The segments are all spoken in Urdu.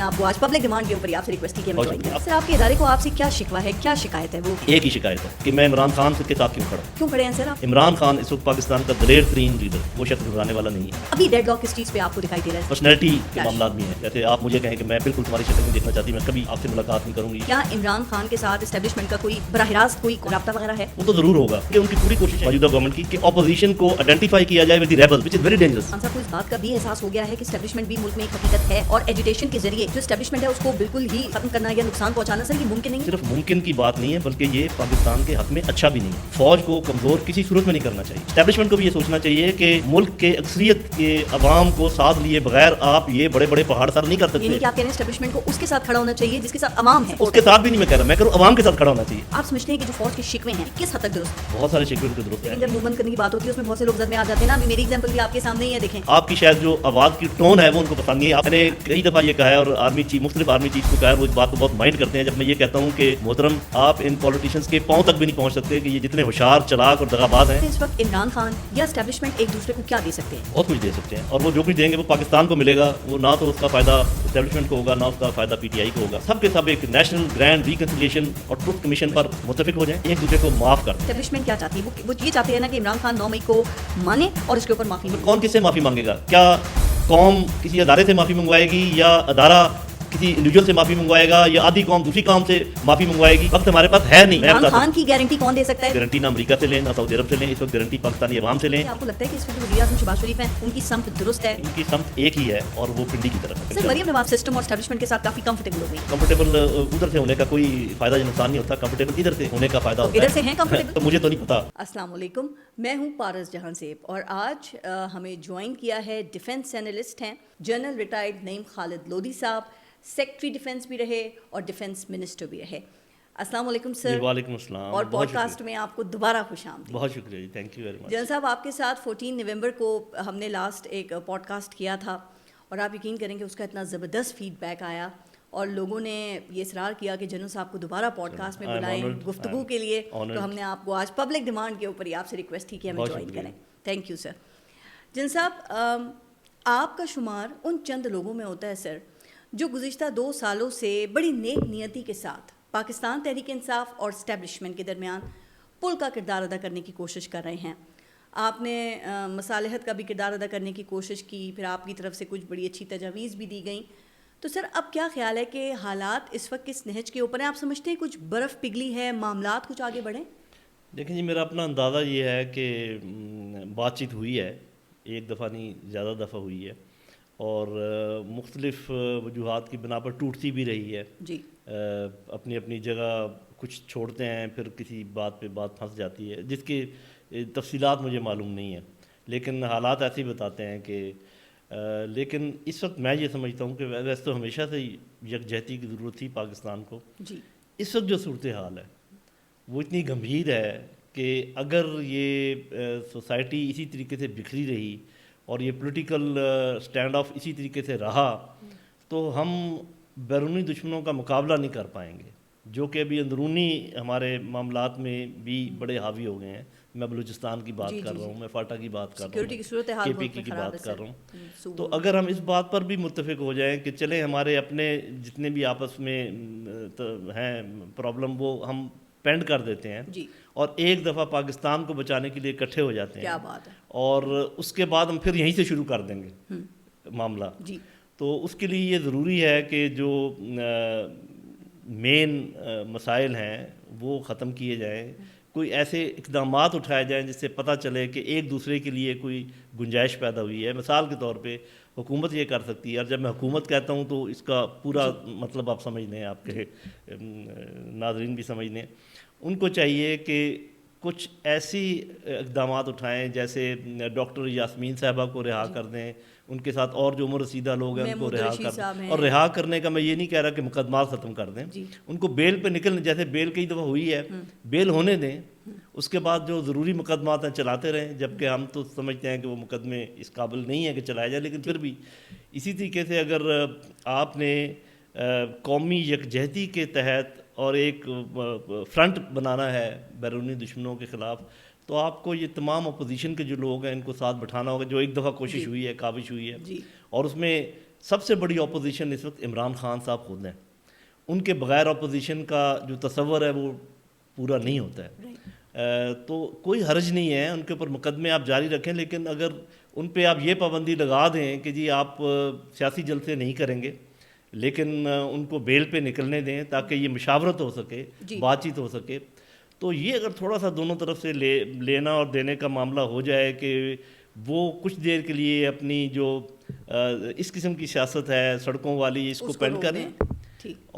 آپ کو آج پبلک ڈیمانڈ کے اوپر آپ سے ریکویسٹ کی کہ ہمیں جوائن کریں. سر آپ کے ادارے کو آپ سے کیا شکوہ ہے, کیا شکایت ہے؟ وہ ایک ہی شکایت ہے کہ میں عمران خان کے ساتھ کیوں کھڑا ہیں سر آپ؟ عمران خان اس وقت پاکستان کا دلیر ترین لیڈر, وہ شخص گھبرانے والا نہیں ہے. ابھی ڈیڈ لاک کس چیز پہ آپ کو دکھائی دے رہا ہے؟ پرسنالٹی کے معاملات بھی ہیں. جیسے آپ مجھے کہیں کہ میں بالکل تمہاری شکل نہیں دیکھنا چاہتی, میں کبھی آپ سے ملاقات نہیں کروں گی. کیا عمران خان کے ساتھ اسٹیبلشمنٹ کا کوئی براہ راست کوئی رابطہ وغیرہ ہے؟ وہ تو ضرور ہوگا کہ ان کی پوری کوشش ہے موجودہ گورنمنٹ کی کہ اپوزیشن کو آئیڈینٹیفائی کیا جائے with the rebel which is very dangerous. Khan صاحب کو اس بات کا بھی احساس ہو گیا ہے کہ اسٹیبلشمنٹ بھی ملک میں ایک حقیقت ہے اور ایجوٹیشن کے ذریعے جو اسٹیبلشمنٹ ہے اس کو بالکل ہی ختم کرنا یا نقصان پہنچانا سر یہ ممکن نہیں ہے؟ صرف ممکن کی بات نہیں ہے بلکہ یہ پاکستان کے حق میں اچھا بھی نہیں ہے. فوج کو کمزور کسی صورت میں نہیں کرنا چاہیے. اسٹیبلشمنٹ کو بھی یہ سوچنا چاہیے کہ ملک کے اکثریت کے عوام کو ساتھ لیے بغیر آپ یہ بڑے بڑے پہاڑ سر نہیں کر سکتے. یعنی کہ آپ کہہ رہے ہیں اسٹیبلشمنٹ کو اس کے ساتھ کھڑا ہونا چاہیے جس کے ساتھ عوام ہے. اس کے ساتھ بھی نہیں میں کہہ رہا, میں کہہ رہا ہوں عوام کے ساتھ کھڑا ہونا چاہیے. آپ سمجھتے ہیں کہ جو فوج کے شکوے ہیں کس حد تک درست ہیں؟ بہت سارے شکوے درست ہیں. جب موومنٹ کرنے کی بات ہوتی ہے اس میں بہت سے لوگ زد میں آ جاتے ہیں نا. ابھی میری ایگزامپل بھی آپ کے سامنے ہی ہے, دیکھیں. آپ کی شاید جو آواز کی ٹون ہے وہ ان کو پسند نہیں ہے. آپ نے کئی دفعہ یہ کہا ہے اور آرمی چیف مختلف آرمی چیف کو کہا ہے, وہ اس بات کو بہت مائنڈ کرتے ہیں جب میں یہ کہتا ہوں کہ محترم آپ ان پولیٹیشینس کے پاؤں تک بھی نہیں پہنچ سکتے کہ یہ جتنے ہوشیار چلاک اور دغاباز ہیں. اس وقت عمران خان یا اسٹیبلشمنٹ ایک دوسرے کو کیا دے سکتے ہیں؟ بہت کچھ دے سکتے ہیں اور وہ جو کچھ دیں گے وہ پاکستان کو ملے گا. وہ نہ تو اس کا فائدہ اسٹیبلشمنٹ کو ہوگا نہ اس کا فائدہ پی ٹی آئی کو ہوگا. سب کے سب ایک نیشنل گرینڈ ریکنسیلیشن اور ٹروتھ کمیشن پر متفق ہو جائیں, ایک دوسرے کو معاف کر دیں. اسٹیبلشمنٹ کیا چاہتی ہے؟ وہ یہ چاہتے ہیں نا کہ عمران خان 9 مئی کو مانے اور اس کے اوپر معافی مانگے. کون کس سے معافی مانگے گا؟ کیا قوم کسی ادارے سے معافی منگوائے گی یا ادارہ کسی انڈیویجول سے معافی منگوائے گا یا آدھی قوم دوسری قوم سے معافی منگوائے گی؟ وقت ہمارے پاس ہے نہیں. عمران خان کی گارنٹی کون دے سکتا ہے؟ گارنٹی نہ امریکہ سے لیں نہ سعودی عرب سے لیں, اس وقت گارنٹی پاکستانی عوام سے لیں. آپ کو لگتا ہے کہ اس وقت وزیر اعظم شہباز شریف ہیں ان کی سمت درست ہے؟ ان کی سمت ایک ہی ہے اور وہ پنڈی کی طرف ہے. سر مریم نواز سسٹم اور اسٹیبلشمنٹ کے ساتھ کافی کمفرٹیبل ہو گئی. کمفرٹیبل ادھر سے ہونے کا کوئی فائدہ یا نقصان نہیں ہوتا, کمفرٹیبل ادھر سے ہونے کا فائدہ ہوتا ہے. ادھر سے ہیں کمفرٹیبل؟ تو مجھے تو نہیں پتا. السلام علیکم, میں ہوں پارس جہاں زیب اور آج ہمیں جوائن کیا ہے ڈیفنس اینالسٹ ہیں جنرل ریٹائرڈ نعیم خالد لودھی صاحب, سیکٹری ڈیفنس بھی رہے اور ڈیفنس منسٹر بھی رہے. السلام علیکم سر. وعلیکم السلام. اور پوڈ کاسٹ میں آپ کو دوبارہ خوش آمدید. بہت شکریہ جی, thank you very much. General صاحب آپ کے ساتھ 14 نومبر کو ہم نے لاسٹ ایک پوڈ کاسٹ کیا تھا اور آپ یقین کریں کہ اس کا اتنا زبردست فیڈ بیک آیا اور لوگوں نے یہ اصرار کیا کہ جنرل صاحب کو دوبارہ پوڈ کاسٹ میں بلائیں گفتگو کے لیے, تو ہم نے آپ کو آج پبلک ڈیمانڈ کے اوپر ہی آپ سے ریکویسٹ کی کہ ہمیں جوائن کریں. Thank you sir. جنرل صاحب آپ کا شمار ان چند لوگوں میں ہوتا ہے سر جو گزشتہ 2 سالوں سے بڑی نیک نیتی کے ساتھ پاکستان تحریک انصاف اور اسٹیبلشمنٹ کے درمیان پل کا کردار ادا کرنے کی کوشش کر رہے ہیں. آپ نے مصالحت کا بھی کردار ادا کرنے کی کوشش کی, پھر آپ کی طرف سے کچھ بڑی اچھی تجاویز بھی دی گئیں. تو سر اب کیا خیال ہے کہ حالات اس وقت کس نہج کے اوپر ہیں؟ آپ سمجھتے ہیں کچھ برف پگھلی ہے, معاملات کچھ آگے بڑھیں؟ دیکھیں جی, میرا اپنا اندازہ یہ ہے کہ بات چیت ہوئی ہے, ایک دفعہ نہیں زیادہ دفعہ ہوئی ہے اور مختلف وجوہات کی بنا پر ٹوٹتی بھی رہی ہے جی. اپنی اپنی جگہ کچھ چھوڑتے ہیں, پھر کسی بات پہ بات پھنس جاتی ہے جس کی تفصیلات مجھے معلوم نہیں ہیں, لیکن حالات ایسے ہی بتاتے ہیں کہ لیکن اس وقت میں یہ سمجھتا ہوں کہ ویسے تو ہمیشہ سے یکجہتی کی ضرورت تھی پاکستان کو. جی. اس وقت جو صورتحال ہے وہ اتنی گمبھیر ہے کہ اگر یہ سوسائٹی اسی طریقے سے بکھری رہی اور یہ پولیٹیکل سٹینڈ آف اسی طریقے سے رہا تو ہم بیرونی دشمنوں کا مقابلہ نہیں کر پائیں گے, جو کہ ابھی اندرونی ہمارے معاملات میں بھی بڑے حاوی ہو گئے ہیں. میں بلوچستان کی بات کر رہا ہوں, میں فاٹا کی بات کر رہا ہوں, کے پی کی بات کر رہا ہوں. تو اگر ہم اس بات پر بھی متفق ہو جائیں کہ چلیں ہمارے اپنے جتنے بھی آپس میں ہیں پرابلم وہ ہم پینڈ کر دیتے ہیں اور ایک دفعہ پاکستان کو بچانے کے لیے اکٹھے ہو جاتے ہیں, کیا بات ہے, اور اس کے بعد ہم پھر یہیں سے شروع کر دیں گے معاملہ. تو اس کے لیے یہ ضروری ہے کہ جو مین مسائل ہیں وہ ختم کیے جائیں, کوئی ایسے اقدامات اٹھائے جائیں جس سے پتہ چلے کہ ایک دوسرے کے لیے کوئی گنجائش پیدا ہوئی ہے. مثال کے طور پہ حکومت یہ کر سکتی ہے, اور جب میں حکومت کہتا ہوں تو اس کا پورا مطلب آپ سمجھ لیں, آپ کے ناظرین بھی سمجھ لیں. ان کو چاہیے کہ کچھ ایسی اقدامات اٹھائیں جیسے ڈاکٹر یاسمین صاحبہ کو رہا کر دیں, ان کے ساتھ اور جو عمر رسیدہ لوگ ہیں ان کو رہا کر دیں, اور رہا کرنے کا میں یہ نہیں کہہ رہا کہ مقدمات ختم کر دیں, ان کو بیل پہ نکلنے, جیسے بیل کئی دفعہ ہوئی ہے بیل ہونے دیں, اس کے بعد جو ضروری مقدمات ہیں چلاتے رہیں, جبکہ ہم تو سمجھتے ہیں کہ وہ مقدمے اس قابل نہیں ہیں کہ چلائے جائیں, لیکن پھر بھی اسی طریقے سے اگر آپ نے قومی یکجہتی کے تحت اور ایک فرنٹ بنانا ہے بیرونی دشمنوں کے خلاف, تو آپ کو یہ تمام اپوزیشن کے جو لوگ ہیں ان کو ساتھ بٹھانا ہوگا, جو ایک دفعہ کوشش ہوئی ہے, کاوش ہوئی ہے, اور اس میں سب سے بڑی اپوزیشن اس وقت عمران خان صاحب خود ہیں. ان کے بغیر اپوزیشن کا جو تصور ہے وہ پورا نہیں ہوتا ہے. تو کوئی حرج نہیں ہے ان کے اوپر مقدمے آپ جاری رکھیں, لیکن اگر ان پہ آپ یہ پابندی لگا دیں کہ جی آپ سیاسی جلسے نہیں کریں گے, لیکن ان کو بیل پہ نکلنے دیں تاکہ یہ مشاورت ہو سکے, بات چیت ہو سکے, تو یہ اگر تھوڑا سا دونوں طرف سے لینا اور دینے کا معاملہ ہو جائے کہ وہ کچھ دیر کے لیے اپنی جو اس قسم کی سیاست ہے سڑکوں والی اس کو پینڈ کریں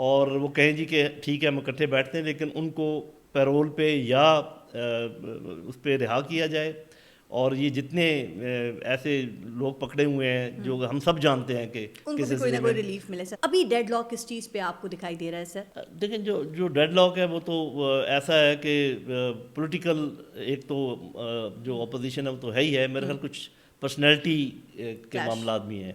اور وہ کہیں جی کہ ٹھیک ہے ہم اکٹھے بیٹھتے ہیں, لیکن ان کو پیرول پہ یا اس پہ رہا کیا جائے. اور یہ جتنے ایسے لوگ پکڑے ہوئے ہیں جو ہم سب جانتے ہیں کہ ان کو بھی کوئی نہ کوئی ریلیف ملے. سر ابھی ڈیڈ لاک کس چیز پہ آپ کو دکھائی دے رہا ہے؟ سر دیکھیں جو ڈیڈ لاک ہے وہ تو ایسا ہے کہ پولیٹیکل ایک تو جو اپوزیشن ہے وہ تو ہے ہی ہے, میرے خیال کچھ پرسنالٹی کے معاملات بھی ہیں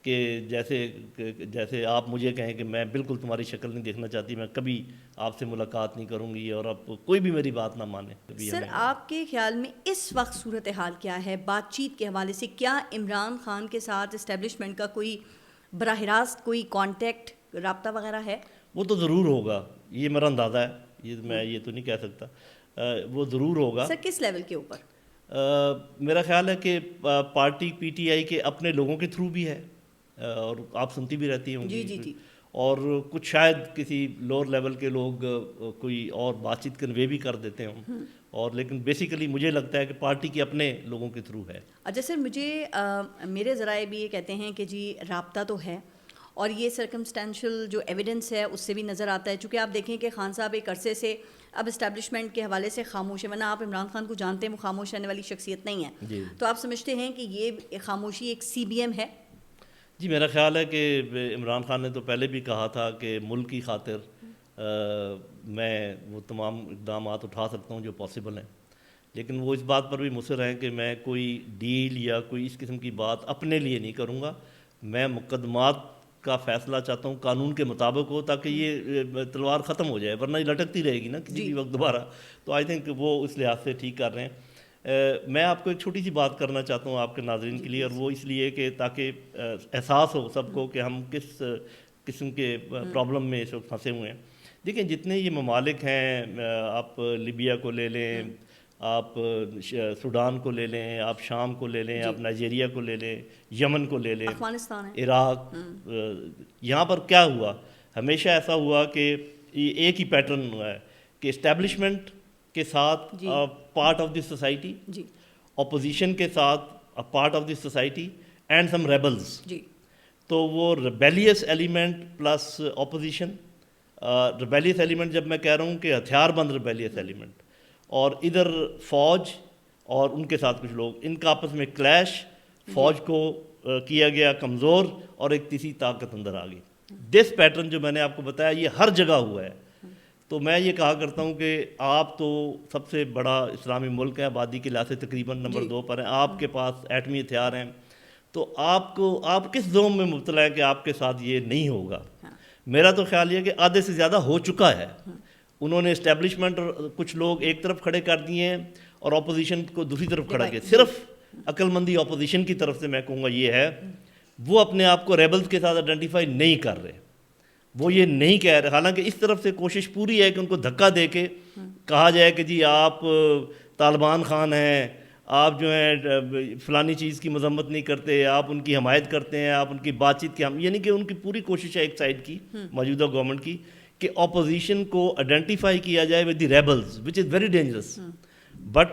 کہ جیسے آپ مجھے کہیں کہ میں بالکل تمہاری شکل نہیں دیکھنا چاہتی, میں کبھی آپ سے ملاقات نہیں کروں گی اور آپ کوئی بھی میری بات نہ مانے. سر آپ کے خیال میں اس وقت صورتحال کیا ہے بات چیت کے حوالے سے؟ کیا عمران خان کے ساتھ اسٹیبلشمنٹ کا کوئی براہ راست کوئی کانٹیکٹ رابطہ وغیرہ ہے؟ وہ تو ضرور ہوگا, یہ میرا اندازہ ہے, میں یہ تو نہیں کہہ سکتا, وہ ضرور ہوگا. سر کس لیول کے اوپر؟ میرا خیال ہے کہ پارٹی پی ٹی آئی کے اپنے لوگوں کے تھرو بھی ہے, اور آپ سنتی بھی رہتی ہوں جی, اور کچھ شاید کسی لوور لیول کے لوگ کوئی اور بات چیت کنوے بھی کر دیتے ہوں, اور لیکن بیسیکلی مجھے لگتا ہے کہ پارٹی کے اپنے لوگوں کے تھرو ہے. اچھا سر, مجھے میرے ذرائع بھی یہ کہتے ہیں کہ جی رابطہ تو ہے, اور یہ سرکمسٹینشیل جو ایویڈنس ہے اس سے بھی نظر آتا ہے, چونکہ آپ دیکھیں کہ خان صاحب ایک عرصے سے اب اسٹیبلشمنٹ کے حوالے سے خاموش ہے, ورنہ آپ عمران خان کو جانتے ہیں وہ خاموش رہنے والی شخصیت نہیں ہے. تو آپ سمجھتے ہیں کہ یہ خاموشی ایک سی بی ایم ہے؟ جی میرا خیال ہے کہ عمران خان نے تو پہلے بھی کہا تھا کہ ملک کی خاطر میں وہ تمام اقدامات اٹھا سکتا ہوں جو پاسبل ہیں, لیکن وہ اس بات پر بھی مصر ہیں کہ میں کوئی ڈیل یا کوئی اس قسم کی بات اپنے لیے نہیں کروں گا. میں مقدمات کا فیصلہ چاہتا ہوں قانون کے مطابق ہو, تاکہ یہ تلوار ختم ہو جائے, ورنہ یہ لٹکتی رہے گی نا کسی بھی وقت دوبارہ. تو آئی تھنک وہ اس لحاظ سے ٹھیک کر رہے ہیں. میں آپ کو ایک چھوٹی سی بات کرنا چاہتا ہوں آپ کے ناظرین کے لیے, اور وہ اس لیے کہ تاکہ احساس ہو سب کو کہ ہم کس قسم کے پرابلم میں اس وقت پھنسے ہوئے ہیں. دیکھیں جتنے یہ ممالک ہیں, آپ لیبیا کو لے لیں, آپ سوڈان کو لے لیں, آپ شام کو لے لیں, آپ نائجیریا کو لے لیں, یمن کو لے لیں, افغانستان, عراق, یہاں پر کیا ہوا, ہمیشہ ایسا ہوا کہ ایک ہی پیٹرن ہوا ہے کہ اسٹیبلشمنٹ کے ساتھ part of the society, opposition کے ساتھ part of the society, and some ریبلز. تو وہ rebellious element plus opposition. Rebellious element جب میں کہہ رہا ہوں کہ ہتھیار بند ریبیلیس ایلیمنٹ, اور ادھر فوج اور ان کے ساتھ کچھ لوگ, ان کا آپس میں کلیش, فوج کو کیا گیا کمزور اور ایک تیسری طاقت اندر آ گئی. دس پیٹرن جو میں نے آپ کو بتایا یہ ہر جگہ ہوا ہے. تو میں یہ کہا کرتا ہوں کہ آپ تو سب سے بڑا اسلامی ملک ہے, آبادی کے لحاظ سے تقریباً نمبر 2 پر ہیں, آپ کے پاس ایٹمی ہتھیار ہیں, تو آپ کس زوم میں مبتلا ہے کہ آپ کے ساتھ یہ نہیں ہوگا؟ میرا تو خیال یہ کہ آدھے سے زیادہ ہو چکا ہے. انہوں نے اسٹیبلشمنٹ کچھ لوگ ایک طرف کھڑے کر دیے ہیں اور اپوزیشن کو دوسری طرف کھڑا کیا. صرف عقل مندی اپوزیشن کی طرف سے میں کہوں گا یہ ہے, وہ اپنے آپ کو ریبلز کے ساتھ آئیڈینٹیفائی نہیں کر رہے, وہ یہ نہیں کہہ رہے, حالانکہ اس طرف سے کوشش پوری ہے کہ ان کو دھکا دے کے کہا جائے کہ جی آپ طالبان خان ہیں, آپ جو ہیں فلانی چیز کی مذمت نہیں کرتے, آپ ان کی حمایت کرتے ہیں, آپ ان کی بات چیت کی یعنی کہ ان کی پوری کوشش ہے ایک سائڈ کی موجودہ گورنمنٹ کی کہ اپوزیشن کو آئیڈینٹیفائی کیا جائے with the rebels, which is very dangerous. But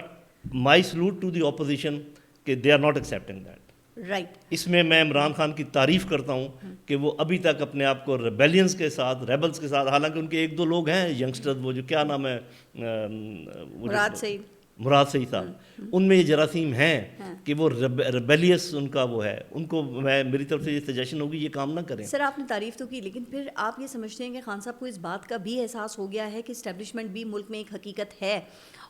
my salute to the opposition کہ they are not accepting that. اس میں عمران خان کی تعریف کرتا ہوں کہ وہ ابھی تک اپنے آپ کو ریبیلینس کے ساتھ, ریبلز کے ساتھ, حالانکہ ان کے ایک دو لوگ ہیں ینگسٹر, وہ جو کیا نام ہے, مراد سعید صاحب, ان میں یہ جراثیم ہیں کہ وہ ریبیلیس ان کا وہ ہے. ان کو میری طرف سے یہ سجیشن ہوگی یہ کام نہ کریں. سر آپ نے تعریف تو کی, لیکن پھر آپ یہ سمجھتے ہیں کہ خان صاحب کو اس بات کا بھی احساس ہو گیا ہے کہ اسٹیبلشمنٹ بھی ملک میں ایک حقیقت ہے,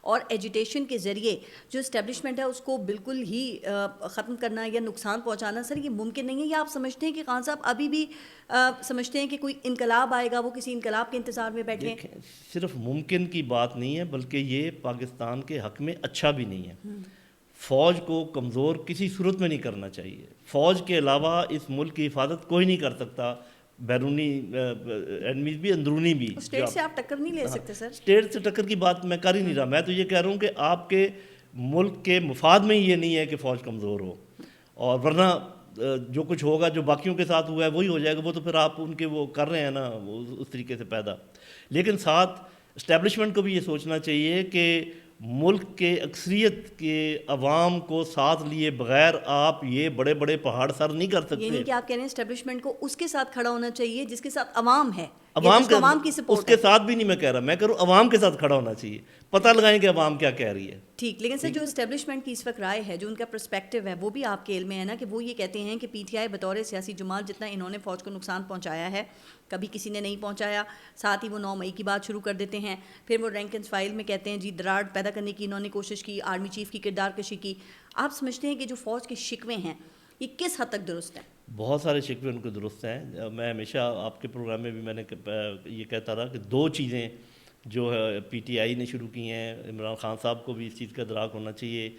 اور ایجوٹیشن کے ذریعے جو اسٹیبلشمنٹ ہے اس کو بالکل ہی ختم کرنا یا نقصان پہنچانا سر یہ ممکن نہیں ہے؟ یا آپ سمجھتے ہیں کہ خان صاحب ابھی بھی سمجھتے ہیں کہ کوئی انقلاب آئے گا, وہ کسی انقلاب کے انتظار میں بیٹھے ہیں؟ صرف ممکن کی بات نہیں ہے, بلکہ یہ پاکستان کے حق میں اچھا بھی نہیں ہے. فوج کو کمزور کسی صورت میں نہیں کرنا چاہیے. فوج کے علاوہ اس ملک کی حفاظت کوئی نہیں کر سکتا, بیرونی اینمیز بھی اندرونی بھی. اسٹیٹ سے آپ ٹکر نہیں لے سکتے سر. اسٹیٹ سے ٹکر کی بات میں کر ہی نہیں رہا, میں تو یہ کہہ رہا ہوں کہ آپ کے ملک کے مفاد میں یہ نہیں ہے کہ فوج کمزور ہو, اور ورنہ جو کچھ ہوگا جو باقیوں کے ساتھ ہوا ہے وہی ہو جائے گا. وہ تو پھر آپ ان کے وہ کر رہے ہیں نا اس طریقے سے پیدا. لیکن ساتھ اسٹیبلشمنٹ کو بھی یہ سوچنا چاہیے کہ ملک کے اکثریت کے عوام کو ساتھ لیے بغیر آپ یہ بڑے بڑے پہاڑ سر نہیں کر سکتے. یہ نہیں کہ آپ کہہ رہے ہیں اسٹیبلشمنٹ کو اس کے ساتھ کھڑا ہونا چاہیے جس کے ساتھ عوام ہے, عوام کی سپورٹ اس کے ساتھ بھی نہیں میں کہہ رہا, میں کہہ رہا ہوں عوام کے ساتھ کھڑا ہونا چاہیے, پتہ لگائیں کہ عوام کیا کہہ رہی ہے. ٹھیک, لیکن سر جو اسٹیبلشمنٹ کی اس وقت رائے ہے, جو ان کا پرسپیکٹو ہے, وہ بھی آپ کے علم میں ہے نا کہ وہ یہ کہتے ہیں کہ پی ٹی آئی بطور سیاسی جماعت جتنا انہوں نے فوج کو نقصان پہنچایا ہے کبھی کسی نے نہیں پہنچایا. ساتھ ہی وہ 9 مئی کی بات شروع کر دیتے ہیں, پھر وہ رینک اینڈ فائل میں کہتے ہیں جی دراڑ پیدا کرنے کی انہوں نے کوشش کی, آرمی چیف کی کردار کشی کی. آپ سمجھتے ہیں کہ جو فوج کے شکوے ہیں یہ کس حد تک درست ہیں؟ بہت سارے شکوے ان کو درست ہیں. میں ہمیشہ آپ کے پروگرام میں بھی میں نے یہ کہتا رہا کہ 2 چیزیں جو ہے پی ٹی آئی نے شروع کی ہیں, عمران خان صاحب کو بھی اس چیز کا ادراک ہونا چاہیے.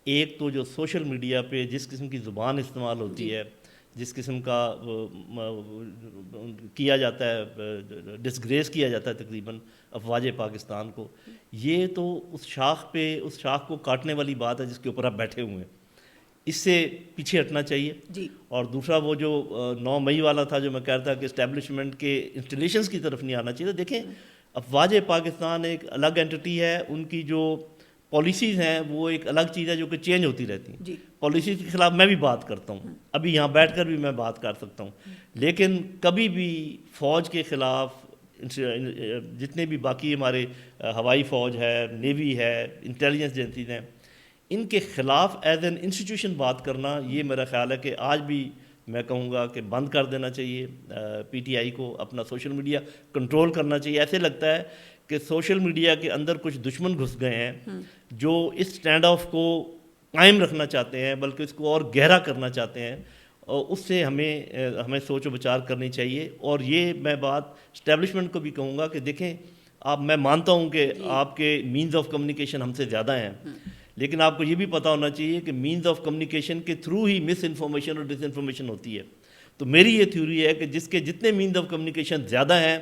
ایک تو جو سوشل میڈیا پہ جس قسم کی زبان استعمال ہوتی ہے, جس قسم کا کیا جاتا ہے, ڈسگریس کیا جاتا ہے تقریباً افواج پاکستان کو, یہ تو اس شاخ کو کاٹنے والی بات ہے جس کے اوپر آپ بیٹھے ہوئے ہیں. اس سے پیچھے ہٹنا چاہیے جی. اور دوسرا وہ جو 9 مئی والا تھا جو میں کہتا تھا کہ اسٹیبلشمنٹ کے انسٹالیشنز کی طرف نہیں آنا چاہیے. دیکھیں افواج پاکستان ایک الگ اینٹی ہے, ان کی جو پالیسیز ہیں وہ ایک الگ چیز ہے جو کہ چینج ہوتی رہتی ہیں. جی. پالیسیز کے خلاف میں بھی بات کرتا ہوں, ابھی یہاں بیٹھ کر بھی میں بات کر سکتا ہوں, لیکن کبھی بھی فوج کے خلاف جتنے بھی باقی ہمارے ہوائی فوج ہے, نیوی ہے, انٹیلیجنس ایجنسیز ہیں, ان کے خلاف ایز این انسٹیٹیوشن بات کرنا یہ میرا خیال ہے کہ آج بھی میں کہوں گا کہ بند کر دینا چاہیے. پی ٹی آئی کو اپنا سوشل میڈیا کنٹرول کرنا چاہیے. ایسے لگتا ہے کہ سوشل میڈیا کے اندر کچھ دشمن گھس گئے ہیں جو اس اسٹینڈ آف کو قائم رکھنا چاہتے ہیں, بلکہ اس کو اور گہرا کرنا چاہتے ہیں, اور اس سے ہمیں سوچ و بچار کرنی چاہیے. اور یہ میں بات اسٹیبلشمنٹ کو بھی کہوں گا کہ دیکھیں میں مانتا ہوں کہ آپ کے مینز آف کمیونیکیشن ہم سے زیادہ ہیں, لیکن آپ کو یہ بھی پتہ ہونا چاہیے کہ مینز آف کمیونیکیشن کے تھرو ہی مس انفارمیشن اور ڈس انفارمیشن ہوتی ہے. تو میری یہ تھیوری ہے کہ جس کے جتنے مینز آف کمیونیکیشن زیادہ ہیں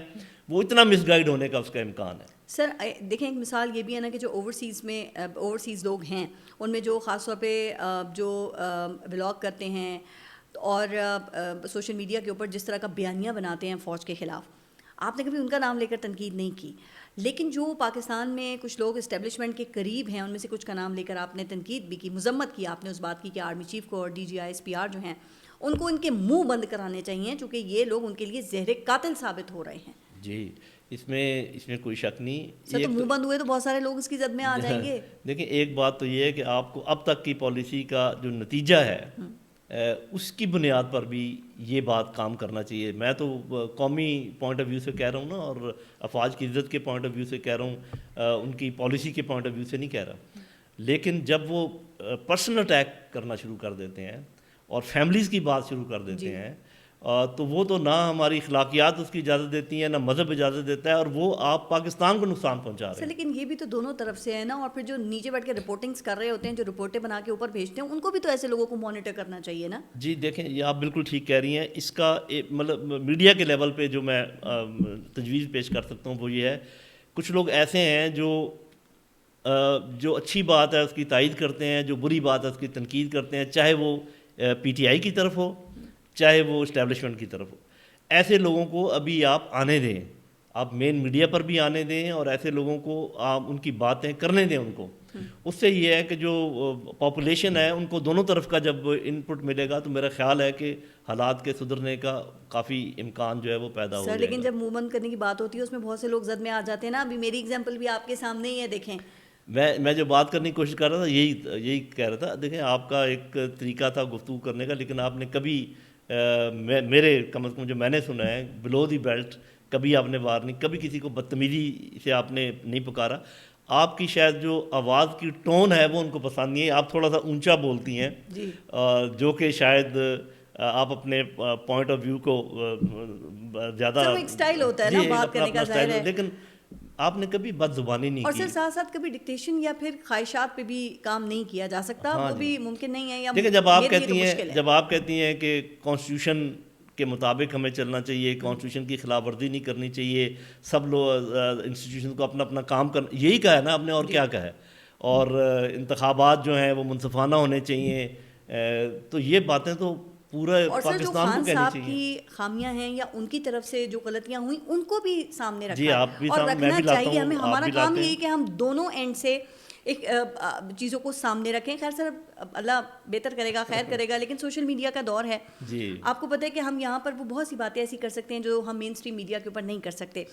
وہ اتنا مس گائیڈ ہونے کا اس کا امکان ہے. سر دیکھیں ایک مثال یہ بھی ہے نا کہ جو اوورسیز لوگ ہیں ان میں جو خاص طور پہ جو ولاگ کرتے ہیں اور سوشل میڈیا کے اوپر جس طرح کا بیانیہ بناتے ہیں فوج کے خلاف, آپ نے کبھی ان کا نام لے کر تنقید نہیں کی, لیکن جو پاکستان میں کچھ لوگ اسٹیبلشمنٹ کے قریب ہیں ان میں سے کچھ کا نام لے کر آپ نے تنقید بھی کی, مذمت کی آپ نے اس بات کی کہ آرمی چیف کو اور ڈی جی آئی SPR جو ہیں ان کو ان کے منہ بند کرانے چاہیے چونکہ یہ لوگ ان کے لیے زہر قاتل ثابت ہو رہے ہیں. جی اس میں کوئی شک نہیں. سر تو منہ بند ہوئے تو بہت سارے لوگ اس کی زد میں آ جائیں گے. دیکھیں ایک بات تو یہ ہے کہ آپ کو اب تک کی پالیسی کا جو نتیجہ ہے اس کی بنیاد پر بھی یہ بات کام کرنا چاہیے. میں تو قومی پوائنٹ آف ویو سے کہہ رہا ہوں نا, اور افواج کی عزت کے پوائنٹ آف ویو سے کہہ رہا ہوں, ان کی پالیسی کے پوائنٹ آف ویو سے نہیں کہہ رہا. لیکن جب وہ پرسنل اٹیک کرنا شروع کر دیتے ہیں اور فیملیز کی بات شروع کر دیتے ہیں تو وہ تو نہ ہماری اخلاقیات اس کی اجازت دیتی ہیں, نہ مذہب اجازت دیتا ہے, اور وہ آپ پاکستان کو نقصان پہنچا رہے ہیں. لیکن یہ بھی تو دونوں طرف سے ہے نا, اور پھر جو نیچے بیٹھ کے رپورٹنگز کر رہے ہوتے ہیں, جو رپورٹیں بنا کے اوپر بھیجتے ہیں, ان کو بھی تو ایسے لوگوں کو مانیٹر کرنا چاہیے نا. جی دیکھیں یہ آپ بالکل ٹھیک کہہ رہی ہیں. اس کا مطلب میڈیا کے لیول پہ جو میں تجویز پیش کر سکتا ہوں وہ یہ ہے, کچھ لوگ ایسے ہیں جو اچھی بات ہے اس کی تائید کرتے ہیں, جو بری بات ہے اس کی تنقید کرتے ہیں, چاہے وہ پی ٹی آئی کی طرف ہو چاہے وہ اسٹیبلشمنٹ کی طرف ہو. ایسے لوگوں کو ابھی آپ آنے دیں, آپ مین میڈیا پر بھی آنے دیں, اور ایسے لوگوں کو آپ ان کی باتیں کرنے دیں ان کو. اس سے یہ ہے کہ جو پاپولیشن ہے ان کو دونوں طرف کا جب ان پٹ ملے گا تو میرا خیال ہے کہ حالات کے سدھرنے کا کافی امکان جو ہے وہ پیدا ہو جائے گا. لیکن جب موو بند کرنے کی بات ہوتی ہے اس میں بہت سے لوگ زد میں آ جاتے ہیں نا. ابھی میری ایگزامپل بھی آپ کے سامنے ہی ہے, دیکھیں میں جو بات کرنے کی کوشش کر رہا تھا یہی کہہ رہا تھا. دیکھیں آپ کا ایک طریقہ تھا گفتگو کرنے کا, لیکن آپ نے کبھی میرے کم از کم جو میں نے سنا ہے بلو دی بیلٹ کبھی آپ نے وار نہیں, کبھی کسی کو بدتمیزی سے آپ نے نہیں پکارا. آپ کی شاید جو آواز کی ٹون ہے وہ ان کو پسند نہیں ہے, آپ تھوڑا سا اونچا بولتی ہیں جو کہ شاید آپ اپنے پوائنٹ آف ویو کو زیادہ ایک سٹائل ہوتا ہے نا بات کرنے کا, ظاہر ہے. لیکن آپ نے کبھی بد زبانی نہیں اور کی. سر ساتھ ساتھ کبھی ڈکٹیشن یا پھر خواہشات پہ بھی کام نہیں کیا جا سکتا, وہ بھی ممکن نہیں ہے. یا دیکھیں جب آپ کہتی ہیں کہ کانسٹیٹیوشن کے مطابق ہمیں چلنا چاہیے, کانسٹیٹیوشن کی خلاف ورزی نہیں کرنی چاہیے, سب لوگ انسٹیٹیوشن کو اپنا اپنا کام کرنا, یہی کہا ہے نا آپ نے, اور کیا کہا ہے. اور انتخابات جو ہیں وہ منصفانہ ہونے چاہیے, تو یہ باتیں تو پورا پاکستان کو کہنی چاہیے. کی خامیاں ہیں یا ان کی طرف سے جو غلطیاں ہوئیں ان کو بھی سامنے جی رکھا آپ بھی اور رکھنا چاہیے ہمیں. ہمارا کام ہیں یہی کہ ہم دونوں اینڈ سے ایک چیزوں کو سامنے رکھیں. خیر سر اللہ بہتر کرے گا, خیر کرے گا, لیکن سوشل میڈیا کا دور ہے. جی آپ کو پتہ ہے کہ ہم یہاں پر وہ بہت سی باتیں ایسی کر سکتے ہیں جو ہم مین اسٹریم میڈیا کے اوپر نہیں کر سکتے.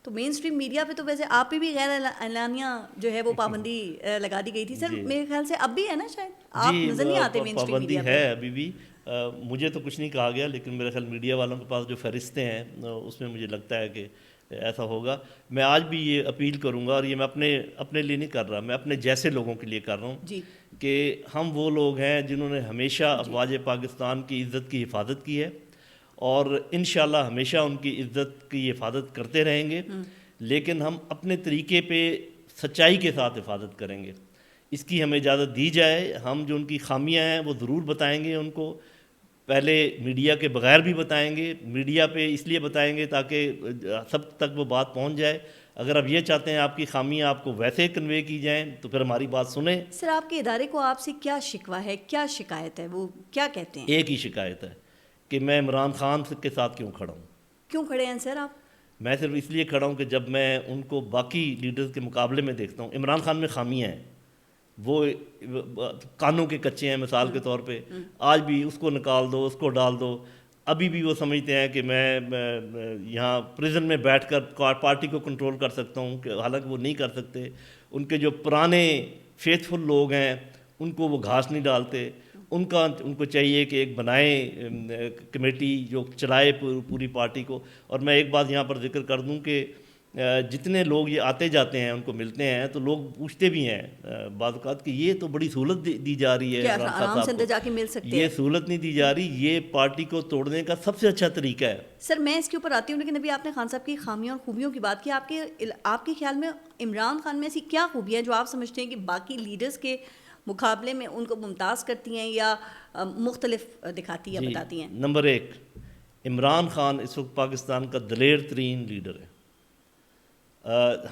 تو مین اسٹریم میڈیا پہ تو ویسے آپ پہ بھی غیر اعلانیہ جو ہے وہ پابندی لگا دی گئی تھی سر, میرے خیال سے اب بھی ہے نا, شاید آپ نظر نہیں آتے مین اسٹریم میڈیا پہ. پابندی ہے ابھی بھی, مجھے تو کچھ نہیں کہا گیا, لیکن میرے خیال میڈیا والوں کے پاس جو فہرستیں ہیں اس میں مجھے لگتا ہے کہ ایسا ہوگا. میں آج بھی یہ اپیل کروں گا, اور یہ میں اپنے لیے نہیں کر رہا, میں اپنے جیسے لوگوں کے لیے کر رہا ہوں کہ ہم وہ لوگ ہیں جنہوں نے ہمیشہ افواج پاکستان کی عزت کی حفاظت کی ہے, اور انشاءاللہ ہمیشہ ان کی عزت کی حفاظت کرتے رہیں گے, لیکن ہم اپنے طریقے پہ سچائی کے ساتھ حفاظت کریں گے. اس کی ہمیں اجازت دی جائے. ہم جو ان کی خامیاں ہیں وہ ضرور بتائیں گے ان کو, پہلے میڈیا کے بغیر بھی بتائیں گے, میڈیا پہ اس لیے بتائیں گے تاکہ سب تک وہ بات پہنچ جائے. اگر آپ یہ چاہتے ہیں آپ کی خامیاں آپ کو ویسے کنوے کی جائیں تو پھر ہماری بات سنیں. سر آپ کے ادارے کو آپ سے کیا شکوہ ہے, کیا شکایت ہے, وہ کیا کہتے ہیں؟ ایک ہی شکایت ہے کہ میں عمران خان کے ساتھ کیوں کھڑا ہوں. کیوں کھڑے ہیں سر آپ؟ میں صرف اس لیے کھڑا ہوں کہ جب میں ان کو باقی لیڈرز کے مقابلے میں دیکھتا ہوں, عمران خان میں خامیاں ہیں, وہ کانوں کے کچے ہیں مثال کے طور پہ, آج بھی اس کو نکال دو, اس کو ڈال دو. ابھی بھی وہ سمجھتے ہیں کہ میں یہاں پریزن میں بیٹھ کر پارٹی کو کنٹرول کر سکتا ہوں, کہ حالانکہ وہ نہیں کر سکتے. ان کے جو پرانے فیتھفل لوگ ہیں ان کو وہ گھاس نہیں ڈالتے. ان کو چاہیے کہ ایک بنائیں کمیٹی جو چلائے پوری پارٹی کو. اور میں ایک بات یہاں پر ذکر کر دوں کہ جتنے لوگ یہ آتے جاتے ہیں ان کو ملتے ہیں تو لوگ پوچھتے بھی ہیں بعض اوقات کہ یہ تو بڑی سہولت دی جا رہی ہے آرام سے اندر جا کے مل سکتے ہیں. یہ سہولت نہیں دی جا رہی, یہ پارٹی کو توڑنے کا سب سے اچھا طریقہ ہے. سر میں اس کے اوپر آتی ہوں, لیکن ابھی آپ نے خان صاحب کی خامیوں اور خوبیوں کی بات کی. آپ کے خیال میں عمران خان میں ایسی کیا خوبیاں ہیں جو آپ سمجھتے ہیں کہ باقی لیڈرز کے مقابلے میں ان کو ممتاز کرتی ہیں یا مختلف دکھاتی ہیں, بتاتی ہیں؟ نمبر 1, عمران خان اس وقت پاکستان کا دلیر ترین لیڈر ہے.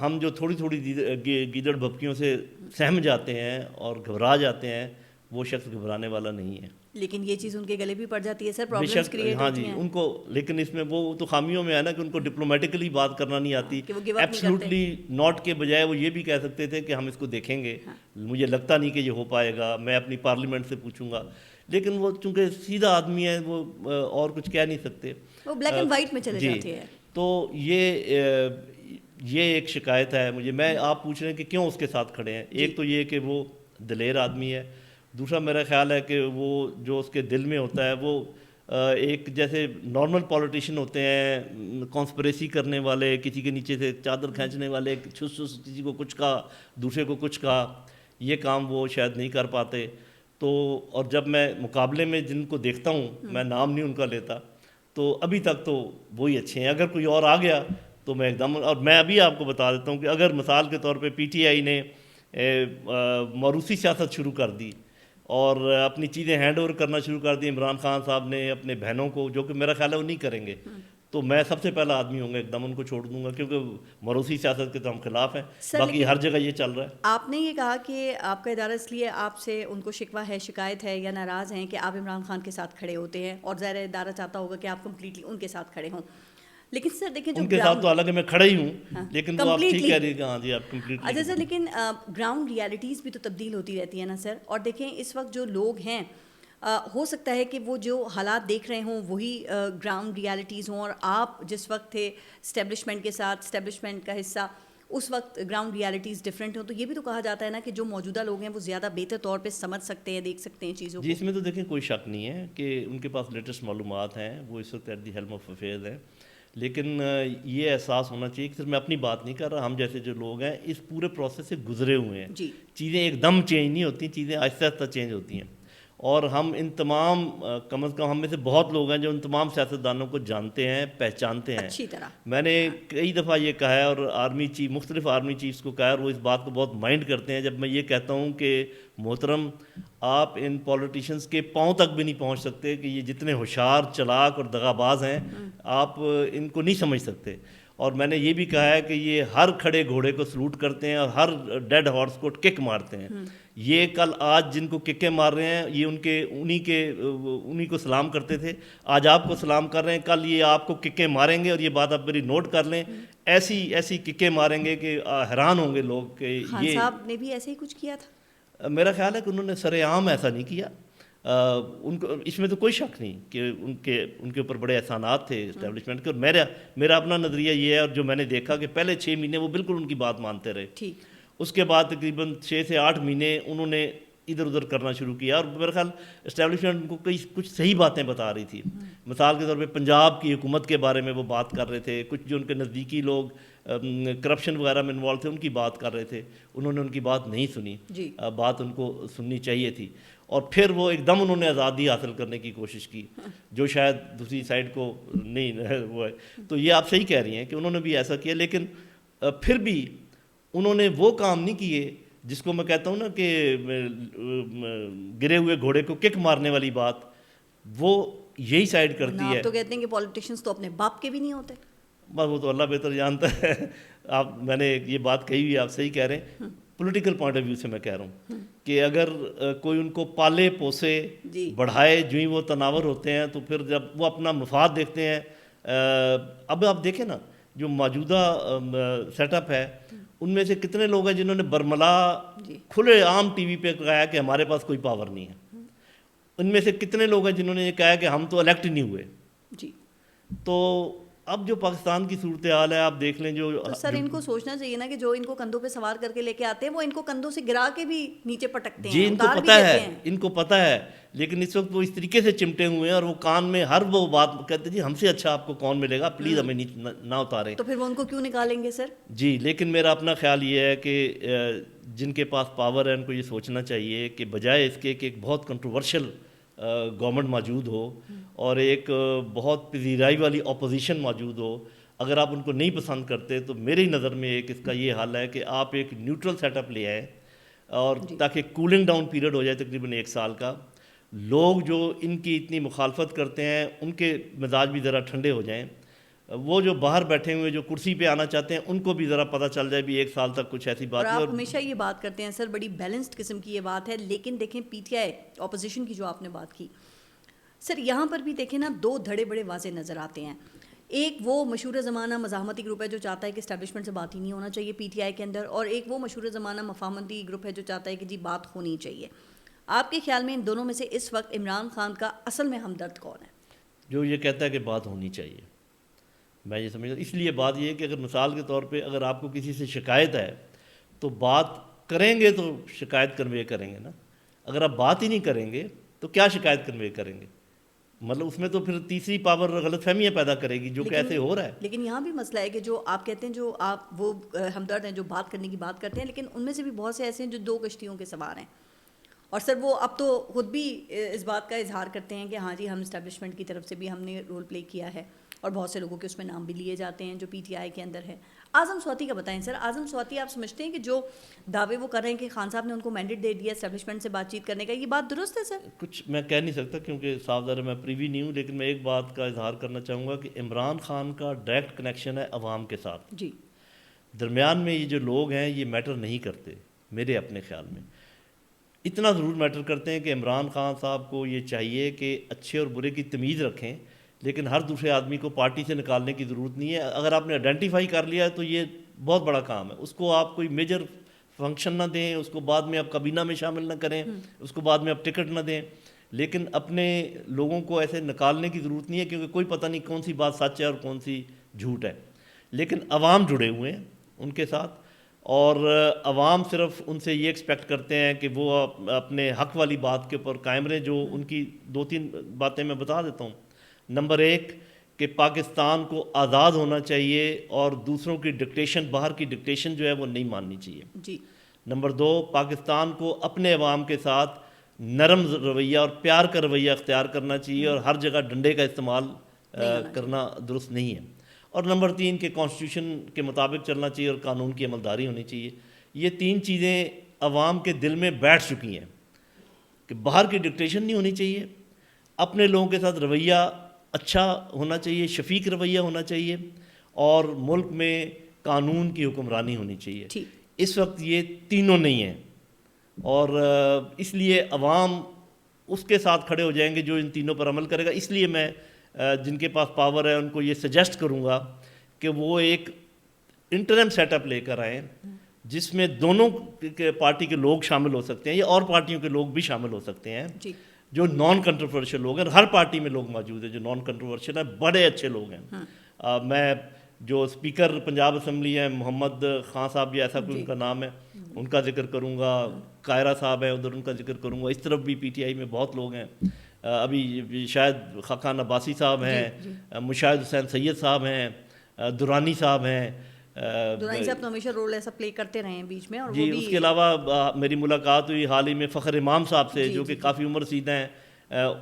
ہم جو تھوڑی تھوڑی گیدڑ بھپکیوں سے سہم جاتے ہیں اور گھبرا جاتے ہیں, وہ شخص گھبرانے والا نہیں ہے. لیکن یہ چیز ان کے گلے بھی پڑ جاتی ہے سر, پرابلمز کریٹ ہوتی ہیں ان کو. لیکن اس میں وہ تو خامیوں میں ہے نا کہ ان کو ڈپلومیٹکلی بات کرنا نہیں آتی. ایبسلیوٹلی ناٹ کے بجائے وہ یہ بھی کہہ سکتے تھے کہ ہم اس کو دیکھیں گے, مجھے لگتا نہیں کہ یہ ہو پائے گا, میں اپنی پارلیمنٹ سے پوچھوں گا. لیکن وہ چونکہ سیدھا آدمی ہے, وہ اور کچھ کہہ نہیں سکتے, وہ بلیک اینڈ وائٹ میں چلے جاتے ہیں. تو یہ ایک شکایت ہے مجھے. میں آپ پوچھ رہے ہیں کہ کیوں اس کے ساتھ کھڑے ہیں. ایک تو یہ کہ وہ دلیر آدمی ہے. دوسرا میرا خیال ہے کہ وہ جو اس کے دل میں ہوتا ہے وہ ایک جیسے نارمل پولیٹیشین ہوتے ہیں, کانسپریسی کرنے والے, کسی کے نیچے سے چادر کھینچنے والے, کسی کو کچھ کہا دوسرے کو کچھ کہا, یہ کام وہ شاید نہیں کر پاتے. تو اور جب میں مقابلے میں جن کو دیکھتا ہوں, میں نام نہیں ان کا لیتا, تو ابھی تک تو وہی اچھے ہیں. اگر کوئی اور آ گیا تو میں ایک دم, اور میں ابھی آپ کو بتا دیتا ہوں کہ اگر مثال کے طور پہ پی ٹی آئی نے موروثی سیاست شروع کر دی اور اپنی چیزیں ہینڈ اوور کرنا شروع کر دی عمران خان صاحب نے اپنے بہنوں کو, جو کہ میرا خیال ہے وہ نہیں کریں گے, تو میں سب سے پہلا آدمی ہوں گا ایک دم ان کو چھوڑ دوں گا, کیونکہ موروثی سیاست کے تو ہم خلاف ہیں. باقی ہر جگہ یہ چل رہا ہے. آپ نے یہ کہا کہ آپ کا ادارہ اس لیے آپ سے ان کو شکوہ ہے, شکایت ہے یا ناراض ہیں کہ آپ عمران خان کے ساتھ کھڑے ہوتے ہیں, اور ظاہر ادارہ چاہتا ہوگا کہ آپ کمپلیٹلی ان کے ساتھ کھڑے ہوں. لیکن سر دیکھیں جو ان کے ساتھ تو حالانکہ میں کھڑا ہی ہوں, لیکن وہ آپ ٹھیک کہہ رہی ہیں. ہاں جی آپ کمپلیٹلی. اچھا سر, لیکن گراؤنڈ ریالٹیز بھی تو تبدیل ہوتی رہتی ہے نا سر. اور دیکھیں اس وقت جو لوگ ہیں, ہو سکتا ہے کہ وہ جو حالات دیکھ رہے ہوں وہی گراؤنڈ ریالٹیز ہوں, اور آپ جس وقت تھے اسٹیبلشمنٹ کے ساتھ, اسٹیبلشمنٹ کا حصہ, اس وقت گراؤنڈ ریالٹیز ڈفرینٹ ہوں. تو یہ بھی تو کہا جاتا ہے نا کہ جو موجودہ لوگ ہیں وہ زیادہ بہتر طور پہ سمجھ سکتے ہیں, دیکھ سکتے ہیں چیزوں کو. جی اس میں تو دیکھیں کوئی شک نہیں ہے کہ ان کے پاس لیٹسٹ معلومات ہیں, وہ اس وقت at the helm of affairs ہیں. لیکن یہ احساس ہونا چاہیے کہ صرف میں اپنی بات نہیں کر رہا, ہم جیسے جو لوگ ہیں اس پورے پروسیس سے گزرے ہوئے ہیں. چیزیں ایک دم چینج نہیں ہوتی, چیزیں آہستہ آہستہ چینج ہوتی ہیں. اور ہم ان تمام کم از کم ہم میں سے بہت لوگ ہیں جو ان تمام سیاستدانوں کو جانتے ہیں, پہچانتے ہیں اچھی طرح. میں نے کئی دفعہ یہ کہا ہے اور آرمی چیف, مختلف آرمی چیفز کو کہا ہے, اور وہ اس بات کو بہت مائنڈ کرتے ہیں جب میں یہ کہتا ہوں کہ محترم آپ ان پولیٹیشنز کے پاؤں تک بھی نہیں پہنچ سکتے کہ یہ جتنے ہوشیار, چلاک اور دغاباز ہیں آپ ان کو نہیں سمجھ سکتے. اور میں نے یہ بھی کہا ہے کہ یہ ہر کھڑے گھوڑے کو سلوٹ کرتے ہیں اور ہر ڈیڈ ہارس کو کک مارتے ہیں. یہ کل آج جن کو ککیں مار رہے ہیں یہ انہی کو سلام کرتے تھے, آج آپ کو سلام کر رہے ہیں, کل یہ آپ کو ککیں ماریں گے. اور یہ بات آپ میری نوٹ کر لیں, ایسی ککیں ماریں گے کہ حیران ہوں گے لوگ کہ خان صاحب نے بھی ایسے ہی کچھ کیا تھا. میرا خیال ہے کہ انہوں نے سر عام ایسا نہیں کیا. ان کو اس میں تو کوئی شک نہیں کہ ان کے اوپر بڑے احسانات تھے اسٹیبلشمنٹ کے. اور میرا اپنا نظریہ یہ ہے, اور جو میں نے دیکھا کہ پہلے 6 مہینے وہ بالکل ان کی بات مانتے رہے. ٹھیک. اس کے بعد تقریباً 6 سے 8 مہینے انہوں نے ادھر ادھر کرنا شروع کیا, اور میرا خیال اسٹیبلشمنٹ کو کچھ صحیح باتیں بتا رہی تھی. مثال کے طور پہ پنجاب کی حکومت کے بارے میں وہ بات کر رہے تھے, کچھ جو ان کے نزدیکی لوگ کرپشن وغیرہ میں انوالو تھے ان کی بات کر رہے تھے, انہوں نے ان کی بات نہیں سنی. بات ان کو سننی چاہیے تھی. اور پھر وہ ایک دم انہوں نے آزادی حاصل کرنے کی کوشش کی جو شاید دوسری سائڈ کو نہیں وہ ہے. تو یہ آپ صحیح کہہ رہی ہیں کہ انہوں نے بھی ایسا کیا, لیکن پھر بھی انہوں نے وہ کام نہیں کیے جس کو میں کہتا ہوں نا کہ گرے ہوئے گھوڑے کو کک مارنے والی بات, وہ یہی سائڈ کرتی ہے. آپ تو کہتے ہیں کہ پولیٹیشینز تو اپنے باپ کے بھی نہیں ہوتے. بس وہ تو اللہ بہتر جانتا ہے. میں نے یہ بات کہی ہوئی, آپ صحیح کہہ رہے ہیں. پولیٹیکل پوائنٹ آف ویو سے میں کہہ رہا ہوں کہ اگر کوئی ان کو پالے پوسے بڑھائے, جو ہی وہ تناور ہوتے ہیں, تو پھر جب وہ اپنا مفاد دیکھتے ہیں. اب آپ دیکھیں نا جو موجودہ سیٹ اپ ہے ان میں سے کتنے لوگ ہیں جنہوں نے برملا کھلے عام ٹی وی پہ کہا کہ ہمارے پاس کوئی پاور نہیں ہے. ان میں سے کتنے لوگ ہیں جنہوں نے یہ کہا کہ ہم تو الیکٹ نہیں ہوئے. تو اب جو پاکستان کی صورتحال ہے آپ دیکھ لیں, جو سر ان کو سوچنا چاہیے نا کہ جو ان کو کندھوں پہ سوار کر کے لے کے آتے ہیں وہ ان کو کندھوں سے گرا کے بھی نیچے پٹکتے ہیں. جی ان کو پتہ ہے, لیکن اس وقت وہ اس طریقے سے چمٹے ہوئے ہیں اور وہ کان میں ہر وہ بات کہتے ہیں جی ہم سے اچھا آپ کو کون ملے گا, پلیز ہمیں نہ اتاریں. تو پھر وہ ان کو کیوں نکالیں گے سر؟ جی لیکن میرا اپنا خیال یہ ہے کہ جن کے پاس پاور ہے ان کو یہ سوچنا چاہیے کہ بجائے اس کے کہ ایک بہت کنٹروورشل گورنمنٹ موجود ہو اور ایک بہت پذیرائی والی اپوزیشن موجود ہو, اگر آپ ان کو نہیں پسند کرتے تو میری نظر میں ایک اس کا یہ حل ہے کہ آپ ایک نیوٹرل سیٹ اپ لے آئیں, اور تاکہ کولنگ ڈاؤن پیریڈ ہو جائے تقریباً 1 سال کا. لوگ جو ان کی اتنی مخالفت کرتے ہیں ان کے مزاج بھی ذرا ٹھنڈے ہو جائیں. وہ جو باہر بیٹھے ہوئے جو کرسی پہ آنا چاہتے ہیں ان کو بھی ذرا پتہ چل جائے بھی 1 سال تک کچھ ایسی بات ہے. اور آپ ہمیشہ یہ بات کرتے ہیں سر, بڑی بیلنسڈ قسم کی یہ بات ہے. لیکن دیکھیں پی ٹی آئی اپوزیشن کی جو آپ نے بات کی سر, یہاں پر بھی دیکھیں نا 2 دھڑے بڑے واضح نظر آتے ہیں. ایک وہ مشہور زمانہ مزاحمتی گروپ ہے جو چاہتا ہے کہ اسٹیبلشمنٹ سے بات ہی نہیں ہونا چاہیے پی ٹی آئی کے اندر, اور ایک وہ مشہور زمانہ مفاہمتی گروپ ہے جو چاہتا ہے کہ جی بات ہونی چاہیے. آپ کے خیال میں ان دونوں میں سے اس وقت عمران خان کا اصل میں ہمدرد کون ہے؟ جو یہ کہتا ہے کہ بات ہونی چاہیے. میں یہ سمجھتا ہوں, اس لیے بات یہ ہے کہ اگر مثال کے طور پہ اگر آپ کو کسی سے شکایت ہے تو بات کریں گے تو شکایت کنوے کریں گے نا. اگر آپ بات ہی نہیں کریں گے تو کیا شکایت کنوے کریں گے؟ مطلب اس میں تو پھر تیسری پاور غلط فہمیاں پیدا کرے گی جو کہ ایسے ہو رہا ہے. لیکن یہاں بھی مسئلہ ہے کہ جو آپ کہتے ہیں جو آپ وہ ہمدرد ہیں جو بات کرنے کی بات کرتے ہیں, لیکن ان میں سے بھی بہت سے ایسے ہیں جو 2 کشتیوں کے سوار ہیں. اور سر وہ اب تو خود بھی اس بات کا اظہار کرتے ہیں کہ ہاں جی ہم اسٹیبلشمنٹ کی طرف سے بھی ہم نے رول پلے کیا ہے, اور بہت سے لوگوں کے اس میں نام بھی لیے جاتے ہیں جو پی ٹی آئی کے اندر ہے. اعظم سواتی کا بتائیں سر, اعظم سواتی آپ سمجھتے ہیں کہ جو دعوے وہ کر رہے ہیں کہ خان صاحب نے ان کو مینڈیٹ دے دیا اسٹیبلشمنٹ سے بات چیت کرنے کا, یہ بات درست ہے سر؟ کچھ میں کہہ نہیں سکتا کیونکہ صاف ظاہر میں پریوی نہیں ہوں, لیکن میں ایک بات کا اظہار کرنا چاہوں گا کہ عمران خان کا ڈائریکٹ کنیکشن ہے عوام کے ساتھ. جی درمیان میں یہ جو لوگ ہیں یہ میٹر نہیں کرتے میرے اپنے خیال میں. اتنا ضرور میٹر کرتے ہیں کہ عمران خان صاحب کو یہ چاہیے کہ اچھے اور برے کی تمیز رکھیں, لیکن ہر دوسرے آدمی کو پارٹی سے نکالنے کی ضرورت نہیں ہے. اگر آپ نے آئیڈینٹیفائی کر لیا ہے تو یہ بہت بڑا کام ہے. اس کو آپ کوئی میجر فنکشن نہ دیں, اس کو بعد میں آپ کابینہ میں شامل نہ کریں, اس کو بعد میں آپ ٹکٹ نہ دیں, لیکن اپنے لوگوں کو ایسے نکالنے کی ضرورت نہیں ہے کیونکہ کوئی پتہ نہیں کون سی بات سچ ہے اور کون سی جھوٹ ہے. لیکن عوام جڑے ہوئے ہیں ان کے ساتھ, اور عوام صرف ان سے یہ ایکسپیکٹ کرتے ہیں کہ وہ اپنے حق والی بات کے اوپر قائم رہیں. جو ان کی 2-3 باتیں میں بتا دیتا ہوں. نمبر 1 کہ پاکستان کو آزاد ہونا چاہیے اور دوسروں کی ڈکٹیشن, باہر کی ڈکٹیشن جو ہے وہ نہیں ماننی چاہیے. جی. نمبر 2 پاکستان کو اپنے عوام کے ساتھ نرم رویہ اور پیار کا رویہ اختیار کرنا چاہیے اور ہر جگہ ڈنڈے کا استعمال کرنا درست نہیں ہے. اور نمبر 3 کہ کانسٹیٹیوشن کے مطابق چلنا چاہیے اور قانون کی عملداری ہونی چاہیے. یہ 3 چیزیں عوام کے دل میں بیٹھ چکی ہیں کہ باہر کی ڈکٹیشن نہیں ہونی چاہیے, اپنے لوگوں کے ساتھ رویہ اچھا ہونا چاہیے, شفیق رویہ ہونا چاہیے, اور ملک میں قانون کی حکمرانی ہونی چاہیے. اس وقت یہ تینوں نہیں ہیں, اور اس لیے عوام اس کے ساتھ کھڑے ہو جائیں گے جو ان تینوں پر عمل کرے گا. اس لیے میں جن کے پاس پاور ہے ان کو یہ سجیسٹ کروں گا کہ وہ ایک انٹرم سیٹ اپ لے کر آئیں جس میں دونوں پارٹی کے لوگ شامل ہو سکتے ہیں, یا اور پارٹیوں کے لوگ بھی شامل ہو سکتے ہیں جو نان کنٹروورشل لوگ ہیں. ہر پارٹی میں لوگ موجود ہیں جو نان کنٹروورشل ہیں, بڑے اچھے لوگ ہیں. میں جو اسپیکر پنجاب اسمبلی ہیں محمد خان صاحب, یا ایسا کوئی ان کا نام ہے, ان کا ذکر کروں گا. قاہرہ صاحب ہیں ادھر, ان کا ذکر کروں گا. اس طرف بھی پی ٹی آئی میں بہت لوگ ہیں. ابھی شاید خاقان عباسی صاحب ہیں, مشاہد حسین سید صاحب ہیں, دورانی صاحب ہیں. دورانی صاحب تو ہمیشہ رول ایسا پلے کرتے رہے ہیں بیچ میں. اور جی, اس کے علاوہ میری ملاقات ہوئی حال ہی میں فخر امام صاحب سے جو کہ کافی عمر رسید ہیں,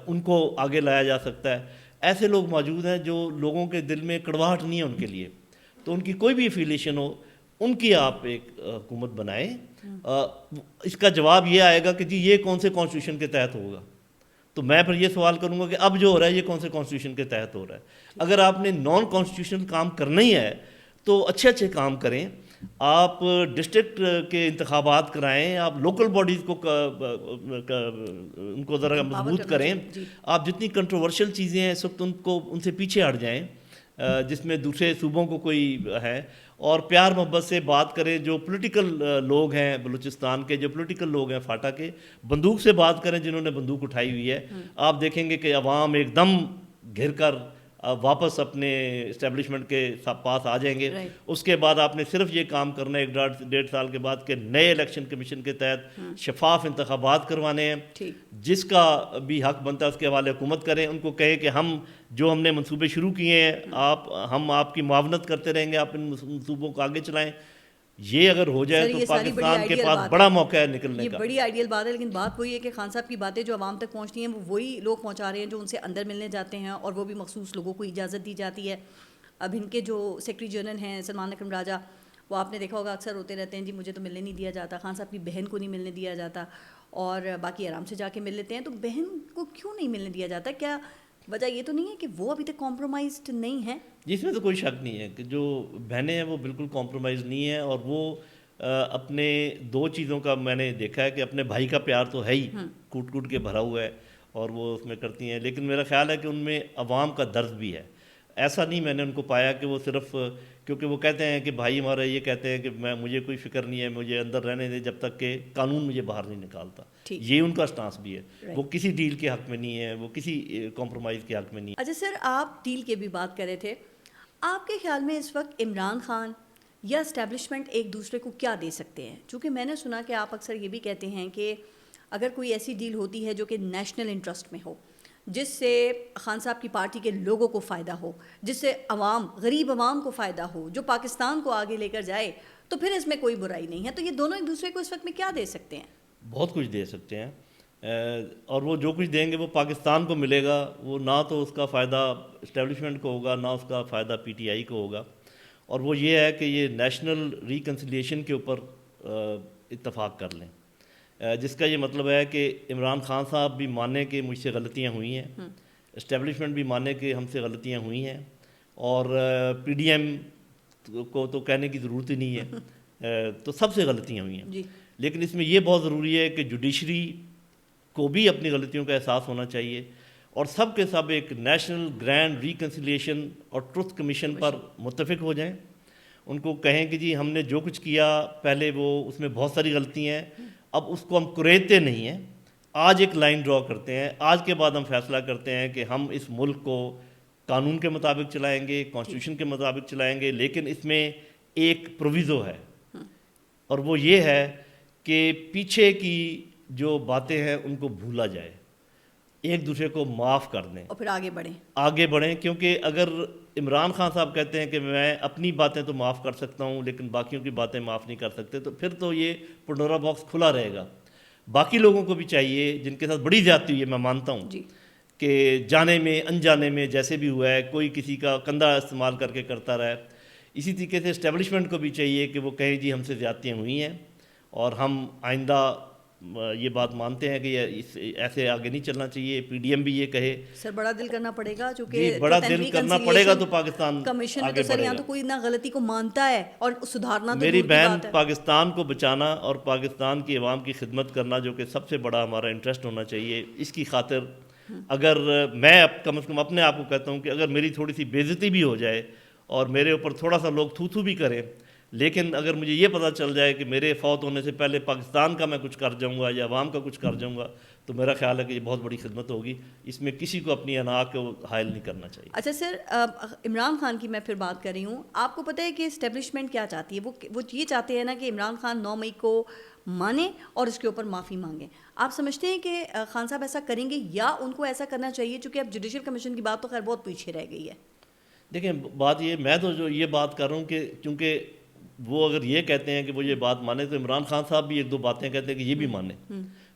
ان کو آگے لایا جا سکتا ہے. ایسے لوگ موجود ہیں جو لوگوں کے دل میں کڑواہٹ نہیں ہے ان کے لیے, تو ان کی کوئی بھی افیلیشن ہو ان کی آپ ایک حکومت بنائیں. اس کا جواب یہ آئے گا کہ جی یہ کون سے کانسٹیٹیوشن کے تحت ہوگا, تو میں پھر یہ سوال کروں گا کہ اب جو ہو رہا ہے یہ کون سے کانسٹیٹیوشن کے تحت ہو رہا ہے. اگر آپ نے نان کانسٹیٹیوشنل کام کرنا ہی ہے تو اچھے اچھے کام کریں. آپ ڈسٹرکٹ کے انتخابات کرائیں, آپ لوکل باڈیز کو ان کو ذرا مضبوط کریں. آپ جتنی کنٹروورشل چیزیں ہیں اس وقت ان سے پیچھے ہٹ جائیں جس میں دوسرے صوبوں کو کوئی ہے, اور پیار محبت سے بات کریں. جو پولیٹیکل لوگ ہیں بلوچستان کے, جو پولیٹیکل لوگ ہیں فاٹا کے, بندوق سے بات کریں جنہوں نے بندوق اٹھائی ہوئی ہے. آپ دیکھیں گے کہ عوام ایک دم گھر کر واپس اپنے اسٹیبلشمنٹ کے پاس آ جائیں گے. اس کے بعد آپ نے صرف یہ کام کرنا ہے 1.5 سال کے بعد کہ نئے الیکشن کمیشن کے تحت شفاف انتخابات کروانے ہیں. جس کا بھی حق بنتا ہے اس کے حوالے حکومت کریں. ان کو کہیں کہ ہم نے منصوبے شروع کیے ہیں, ہم آپ کی معاونت کرتے رہیں گے, آپ ان منصوبوں کو آگے چلائیں. یہ اگر ہو جائے تو پاکستان کے پاس بڑا موقع ہے نکلنے کا. یہ بڑی آئیڈیل بات ہے, لیکن بات وہی ہے کہ خان صاحب کی باتیں جو عوام تک پہنچتی ہیں وہ وہی لوگ پہنچا رہے ہیں جو ان سے اندر ملنے جاتے ہیں, اور وہ بھی مخصوص لوگوں کو اجازت دی جاتی ہے. اب ان کے جو سیکرٹری جنرل ہیں سلمان اکرم راجہ, وہ آپ نے دیکھا ہوگا اکثر ہوتے رہتے ہیں جی مجھے تو ملنے نہیں دیا جاتا, خان صاحب کی بہن کو نہیں ملنے دیا جاتا, اور باقی آرام سے جا کے مل لیتے ہیں. تو بہن کو کیوں نہیں ملنے دیا جاتا؟ کیا وجہ یہ تو نہیں ہے کہ وہ ابھی تک کمپرومائزڈ نہیں ہیں؟ جس میں تو کوئی شک نہیں ہے کہ جو بہنیں ہیں وہ بالکل کمپرومائز نہیں ہیں, اور وہ اپنے 2 چیزوں کا میں نے دیکھا ہے کہ اپنے بھائی کا پیار تو ہے ہی, کوٹ کوٹ کے بھرا ہوا ہے, اور وہ اس میں کرتی ہیں. لیکن میرا خیال ہے کہ ان میں عوام کا درد بھی ہے. ایسا نہیں میں نے ان کو پایا کہ وہ صرف کیونکہ وہ کہتے ہیں کہ بھائی ہمارا یہ کہتے ہیں کہ مجھے کوئی فکر نہیں ہے, مجھے اندر رہنے دے جب تک کہ قانون مجھے باہر نہیں نکالتا. یہ ان کا سٹانس بھی ہے. وہ کسی ڈیل کے حق میں نہیں ہے, وہ کسی کمپرومائز کے حق میں نہیں ہے. اچھا سر, آپ ڈیل کی بھی بات کر رہے تھے. آپ کے خیال میں اس وقت عمران خان یا اسٹیبلشمنٹ ایک دوسرے کو کیا دے سکتے ہیں؟ چونکہ میں نے سنا کہ آپ اکثر یہ بھی کہتے ہیں کہ اگر کوئی ایسی ڈیل ہوتی ہے جو کہ نیشنل انٹرسٹ میں ہو, جس سے خان صاحب کی پارٹی کے لوگوں کو فائدہ ہو, جس سے غریب عوام کو فائدہ ہو, جو پاکستان کو آگے لے کر جائے, تو پھر اس میں کوئی برائی نہیں ہے. تو یہ دونوں ایک دوسرے کو اس وقت میں کیا دے سکتے ہیں؟ بہت کچھ دے سکتے ہیں, اور وہ جو کچھ دیں گے وہ پاکستان کو ملے گا. وہ نہ تو اس کا فائدہ اسٹیبلشمنٹ کو ہوگا, نہ اس کا فائدہ پی ٹی آئی کو ہوگا. اور وہ یہ ہے کہ یہ نیشنل ریکنسیلیشن کے اوپر اتفاق کر لیں, جس کا یہ مطلب ہے کہ عمران خان صاحب بھی مانیں کہ مجھ سے غلطیاں ہوئی ہیں, اسٹیبلشمنٹ بھی مانے کہ ہم سے غلطیاں ہوئی ہیں, اور پی ڈی ایم کو تو کہنے کی ضرورت ہی نہیں ہے, تو سب سے غلطیاں ہوئی ہیں. لیکن اس میں یہ بہت ضروری ہے کہ جوڈیشری کو بھی اپنی غلطیوں کا احساس ہونا چاہیے, اور سب کے سب ایک نیشنل گرینڈ ریکنسیلیشن اور ٹروتھ کمیشن پر متفق ہو جائیں. ان کو کہیں کہ جی ہم نے جو کچھ کیا پہلے وہ اس میں بہت ساری غلطیاں ہیں, اب اس کو ہم کریدتے نہیں ہیں, آج ایک لائن ڈرا کرتے ہیں, آج کے بعد ہم فیصلہ کرتے ہیں کہ ہم اس ملک کو قانون کے مطابق چلائیں گے, کانسٹیٹیوشن کے مطابق چلائیں گے. لیکن اس میں ایک پروویزو ہے, اور وہ یہ ہے کہ پیچھے کی جو باتیں ہیں ان کو بھولا جائے, ایک دوسرے کو معاف کر دیں, اور پھر آگے بڑھیں. کیونکہ اگر عمران خان صاحب کہتے ہیں کہ میں اپنی باتیں تو معاف کر سکتا ہوں لیکن باقیوں کی باتیں معاف نہیں کر سکتے, تو پھر تو یہ پنڈورا باکس کھلا رہے گا. باقی لوگوں کو بھی چاہیے جن کے ساتھ بڑی زیادتی ہوئی ہے، میں مانتا ہوں جی کہ جانے میں انجانے میں جیسے بھی ہوا ہے، کوئی کسی کا کندھا استعمال کر کے کرتا رہا ہے، اسی طریقے سے اسٹیبلشمنٹ کو بھی چاہیے کہ وہ کہیں جی ہم سے زیادتیاں ہوئی ہیں اور ہم آئندہ یہ بات مانتے ہیں کہ ایسے آگے نہیں چلنا چاہیے. پی ڈی ایم بھی یہ کہے. سر بڑا دل کرنا پڑے گا جی چونکہ بڑا دل کرنا پڑے گا تو پاکستان کمیشن میں آگے تو سر بڑھے یہاں گا. تو کوئی نہ غلطی کو مانتا ہے اور سدھارنا تو میری دور کی بہن بات ہے. پاکستان کو بچانا اور پاکستان کی عوام کی خدمت کرنا جو کہ سب سے بڑا ہمارا انٹرسٹ ہونا چاہیے، اس کی خاطر اگر میں کم از کم اپنے آپ کو کہتا ہوں کہ اگر میری تھوڑی سی بے عزتی بھی ہو جائے اور میرے اوپر تھوڑا سا لوگ تھو تھو بھی کریں، لیکن اگر مجھے یہ پتہ چل جائے کہ میرے فوت ہونے سے پہلے پاکستان کا میں کچھ کر جاؤں گا یا عوام کا کچھ کر جاؤں گا، تو میرا خیال ہے کہ یہ بہت بڑی خدمت ہوگی. اس میں کسی کو اپنی انا کو حائل نہیں کرنا چاہیے. اچھا سر، عمران خان کی میں پھر بات کر رہی ہوں. آپ کو پتہ ہے کہ اسٹیبلشمنٹ کیا چاہتی ہے؟ وہ یہ چاہتے ہیں نا کہ عمران خان 9 مئی کو مانے اور اس کے اوپر معافی مانگیں. آپ سمجھتے ہیں کہ خان صاحب ایسا کریں گے یا ان کو ایسا کرنا چاہیے؟ چونکہ اب جوڈیشل کمیشن کی بات تو خیر بہت پیچھے رہ گئی ہے. دیکھیں بات یہ، میں تو جو یہ بات کر رہا ہوں کہ چونکہ وہ اگر یہ کہتے ہیں کہ وہ یہ بات مانے تو عمران خان صاحب بھی ایک دو باتیں کہتے ہیں کہ یہ بھی مانے.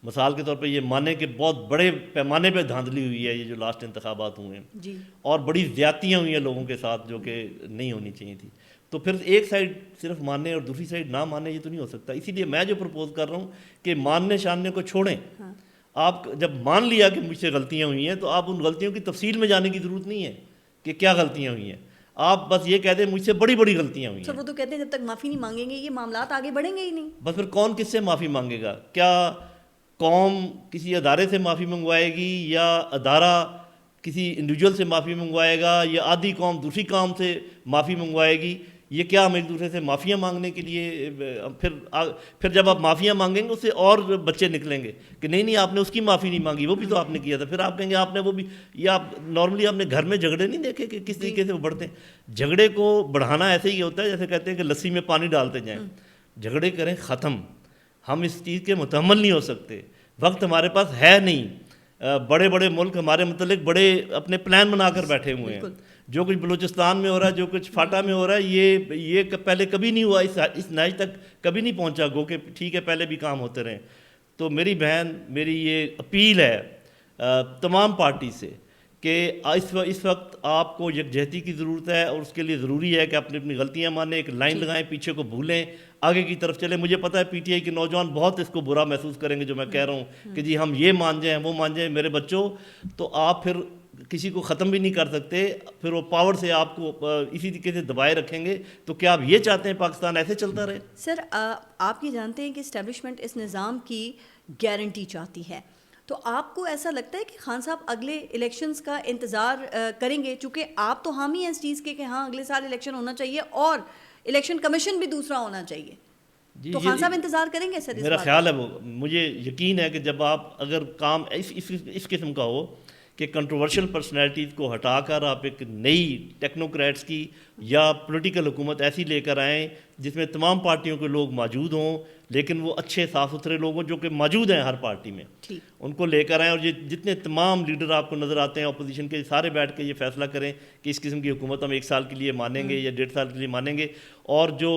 مثال کے طور پہ یہ مانے کہ بہت بڑے پیمانے پہ دھاندلی ہوئی ہے یہ جو لاسٹ انتخابات ہوئے ہیں جی اور بڑی زیادتیاں ہوئی ہیں لوگوں کے ساتھ جو کہ نہیں ہونی چاہیے تھی. تو پھر ایک سائڈ صرف ماننے اور دوسری سائڈ نہ ماننے، یہ تو نہیں ہو سکتا. اسی لیے میں جو پرپوز کر رہا ہوں کہ ماننے شاننے کو چھوڑیں. آپ جب مان لیا کہ مجھ سے غلطیاں ہوئی ہیں تو آپ ان غلطیوں کی تفصیل میں جانے کی ضرورت نہیں ہے کہ کیا غلطیاں ہوئی ہیں. آپ بس یہ کہہ دیں مجھ سے بڑی بڑی غلطیاں ہوئی سر. ہیں. وہ تو کہتے ہیں جب تک معافی نہیں مانگیں گے یہ معاملات آگے بڑھیں گے ہی نہیں. بس پھر کون کس سے معافی مانگے گا؟ کیا قوم کسی ادارے سے معافی منگوائے گی یا ادارہ کسی انڈیویجول سے معافی منگوائے گا یا آدھی قوم دوسری قوم سے معافی منگوائے گی؟ یہ کیا ہم ایک دوسرے سے معافیاں مانگنے کے لیے پھر جب آپ معافیاں مانگیں گے اس سے اور بچے نکلیں گے کہ نہیں آپ نے اس کی معافی نہیں مانگی، وہ بھی تو آپ نے کیا تھا. پھر آپ کہیں گے آپ نے وہ بھی. یہ آپ نارملی آپ نے گھر میں جھگڑے نہیں دیکھے کہ کس طریقے سے وہ بڑھتے ہیں. جھگڑے کو بڑھانا ایسے ہی ہوتا ہے جیسے کہتے ہیں کہ لسی میں پانی ڈالتے جائیں. جھگڑے کریں ختم. ہم اس چیز کے متحمل نہیں ہو سکتے. وقت ہمارے پاس ہے نہیں. بڑے بڑے ملک ہمارے متعلق بڑے اپنے پلان بنا کر بیٹھے ہوئے ہیں. جو کچھ بلوچستان میں ہو رہا ہے، جو کچھ فاٹا میں ہو رہا ہے، یہ پہلے کبھی نہیں ہوا، اس نہج تک کبھی نہیں پہنچا. گو کہ ٹھیک ہے پہلے بھی کام ہوتے رہے. تو میری بہن، میری یہ اپیل ہے تمام پارٹی سے کہ اس وقت آپ کو یکجہتی کی ضرورت ہے اور اس کے لیے ضروری ہے کہ اپنی اپنی غلطیاں مانیں، ایک لائن لگائیں، پیچھے کو بھولیں، آگے کی طرف چلیں. مجھے پتہ ہے پی ٹی آئی کے نوجوان بہت اس کو برا محسوس کریں گے جو میں کہہ رہا ہوں کہ جی ہم یہ مان جائیں وہ مان جائیں. میرے بچوں، تو آپ پھر کسی کو ختم بھی نہیں کر سکتے. پھر وہ پاور سے آپ کو اسی طریقے سے دبائے رکھیں گے. تو کیا آپ یہ چاہتے ہیں پاکستان ایسے چلتا رہے؟ سر آپ یہ جانتے ہیں کہ اسٹیبلشمنٹ اس نظام کی گارنٹی چاہتی ہے، تو آپ کو ایسا لگتا ہے کہ خان صاحب اگلے الیکشنز کا انتظار کریں گے؟ چونکہ آپ تو حامی ہیں اس چیز کے کہ ہاں اگلے سال الیکشن ہونا چاہیے اور الیکشن کمیشن بھی دوسرا ہونا چاہیے، تو خان صاحب انتظار کریں گے سر؟ میرا خیال ہے وہ، مجھے یقین ہے کہ جب آپ اگر کام اس قسم کا ہو کہ کنٹروورشل پرسنالٹیز کو ہٹا کر آپ ایک نئی ٹیکنوکریٹس کی یا پولیٹیکل حکومت ایسی لے کر آئیں جس میں تمام پارٹیوں کے لوگ موجود ہوں، لیکن وہ اچھے صاف ستھرے لوگ ہوں جو کہ موجود ہیں ہر پارٹی میں، ان کو لے کر آئیں. اور یہ جتنے تمام لیڈر آپ کو نظر آتے ہیں اپوزیشن کے، سارے بیٹھ کے یہ فیصلہ کریں کہ اس قسم کی حکومت ہم 1 سال کے لیے مانیں گے یا 1.5 سال کے لیے مانیں گے. اور جو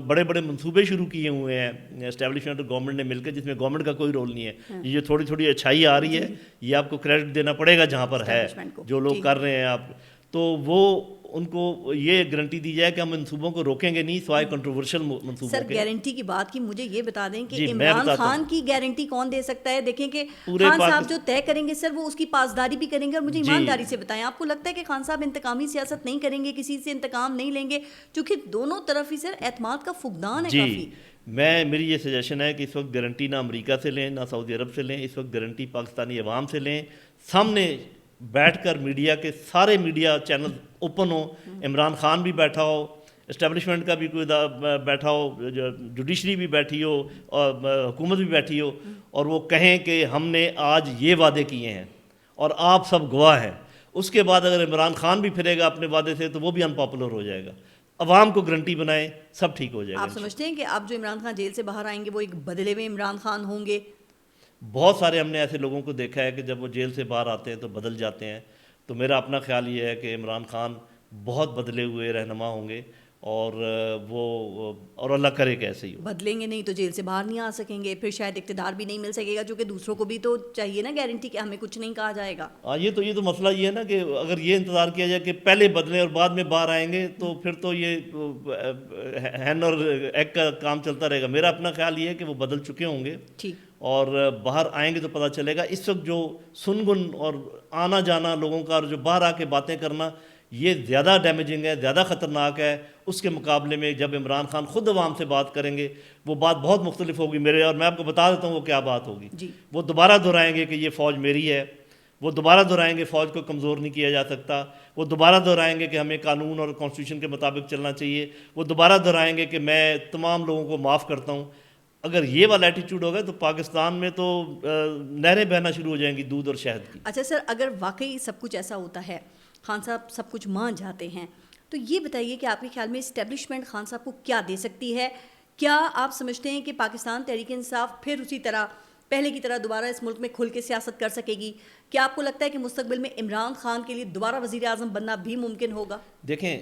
بڑے بڑے منصوبے شروع کیے ہوئے ہیں اسٹیبلشمنٹ اور گورنمنٹ نے مل کے، جس میں گورنمنٹ کا کوئی رول نہیں ہے، یہ تھوڑی تھوڑی اچھائی آ رہی ہے، یہ آپ کو کریڈٹ دینا پڑے گا جہاں پر ہے، جو لوگ کر رہے ہیں آپ. تو وہ ان کو یہ گارنٹی دی جائے کہ ہم منصوبوں کو روکیں گے نہیں سوائے کنٹروورشل منصوبوں کے. سر گارنٹی کی بات کی، مجھے یہ بتا دیں کہ عمران خان کی گارنٹی کون دے سکتا ہے؟ دیکھیں کہ خان صاحب جو طے کریں گے سر وہ اس کی پاسداری بھی کریں گے. اور مجھے ایمانداری سے بتائیں، آپ کو لگتا ہے کہ خان صاحب انتقامی سیاست نہیں کریں گے، کسی سے انتقام نہیں لیں گے؟ چونکہ دونوں طرف ہی سر اعتماد کا فقدان ہے کافی. میری یہ سجیشن ہے کہ اس وقت گارنٹی نہ امریکہ سے لیں نہ سعودی عرب سے لیں، اس وقت گارنٹی پاکستانی عوام سے لیں. سامنے بیٹھ کر میڈیا کے سارے میڈیا چینل اوپن ہو، عمران خان بھی بیٹھا ہو، اسٹیبلشمنٹ کا بھی کوئی بیٹھا ہو، جوڈیشری بھی بیٹھی ہو اور حکومت بھی بیٹھی ہو، اور وہ کہیں کہ ہم نے آج یہ وعدے کیے ہیں اور آپ سب گواہ ہیں. اس کے بعد اگر عمران خان بھی پھرے گا اپنے وعدے سے تو وہ بھی ان پاپولر ہو جائے گا. عوام کو گارنٹی بنائیں، سب ٹھیک ہو جائے گا. آپ سمجھتے ہیں کہ اب جو عمران خان جیل سے باہر آئیں گے وہ ایک بدلے ہوئے عمران خان ہوں گے؟ بہت سارے ہم نے ایسے لوگوں کو دیکھا ہے کہ جب وہ جیل سے باہر آتے ہیں تو بدل جاتے ہیں. تو میرا اپنا خیال یہ ہے کہ عمران خان بہت بدلے ہوئے رہنما ہوں گے اور وہ اور اللہ کرے کہ ایسے ہی ہو. بدلیں گے نہیں تو جیل سے باہر نہیں آ سکیں گے, پھر شاید اقتدار بھی نہیں مل سکے گا, جو کہ دوسروں کو بھی تو چاہیے نا گارنٹی کہ ہمیں کچھ نہیں کہا جائے گا. ہاں یہ تو مسئلہ یہ ہے نا کہ اگر یہ انتظار کیا جائے کہ پہلے بدلیں اور بعد میں باہر آئیں گے تو پھر تو یہ ہین اور ایگ کا کام چلتا رہے گا. میرا اپنا خیال یہ ہے کہ وہ بدل چکے ہوں گے اور باہر آئیں گے تو پتہ چلے گا. اس وقت جو سنگن اور آنا جانا لوگوں کا اور جو باہر آ کے باتیں کرنا یہ زیادہ ڈیمیجنگ ہے, زیادہ خطرناک ہے اس کے مقابلے میں جب عمران خان خود عوام سے بات کریں گے وہ بات بہت مختلف ہوگی میرے. اور میں آپ کو بتا دیتا ہوں وہ کیا بات ہوگی. وہ دوبارہ دہرائیں گے کہ یہ فوج میری ہے, وہ دوبارہ دہرائیں گے فوج کو کمزور نہیں کیا جا سکتا, وہ دوبارہ دہرائیں گے کہ ہمیں قانون اور کانسٹیٹیوشن کے مطابق چلنا چاہیے, وہ دوبارہ دہرائیں گے کہ میں تمام لوگوں کو معاف کرتا ہوں. اگر یہ والا ایٹیچیوڈ ہوگا تو پاکستان میں تو نہریں بہنا شروع ہو جائیں گی دودھ اور شہد کی. اچھا سر, اگر واقعی سب کچھ ایسا ہوتا ہے, خان صاحب سب کچھ مان جاتے ہیں, تو یہ بتائیے کہ آپ کے خیال میں اسٹیبلشمنٹ خان صاحب کو کیا دے سکتی ہے؟ کیا آپ سمجھتے ہیں کہ پاکستان تحریک انصاف پھر اسی طرح پہلے کی طرح دوبارہ اس ملک میں کھل کے سیاست کر سکے گی؟ کیا آپ کو لگتا ہے کہ مستقبل میں عمران خان کے لیے دوبارہ وزیر اعظم بننا بھی ممکن ہوگا؟ دیکھیں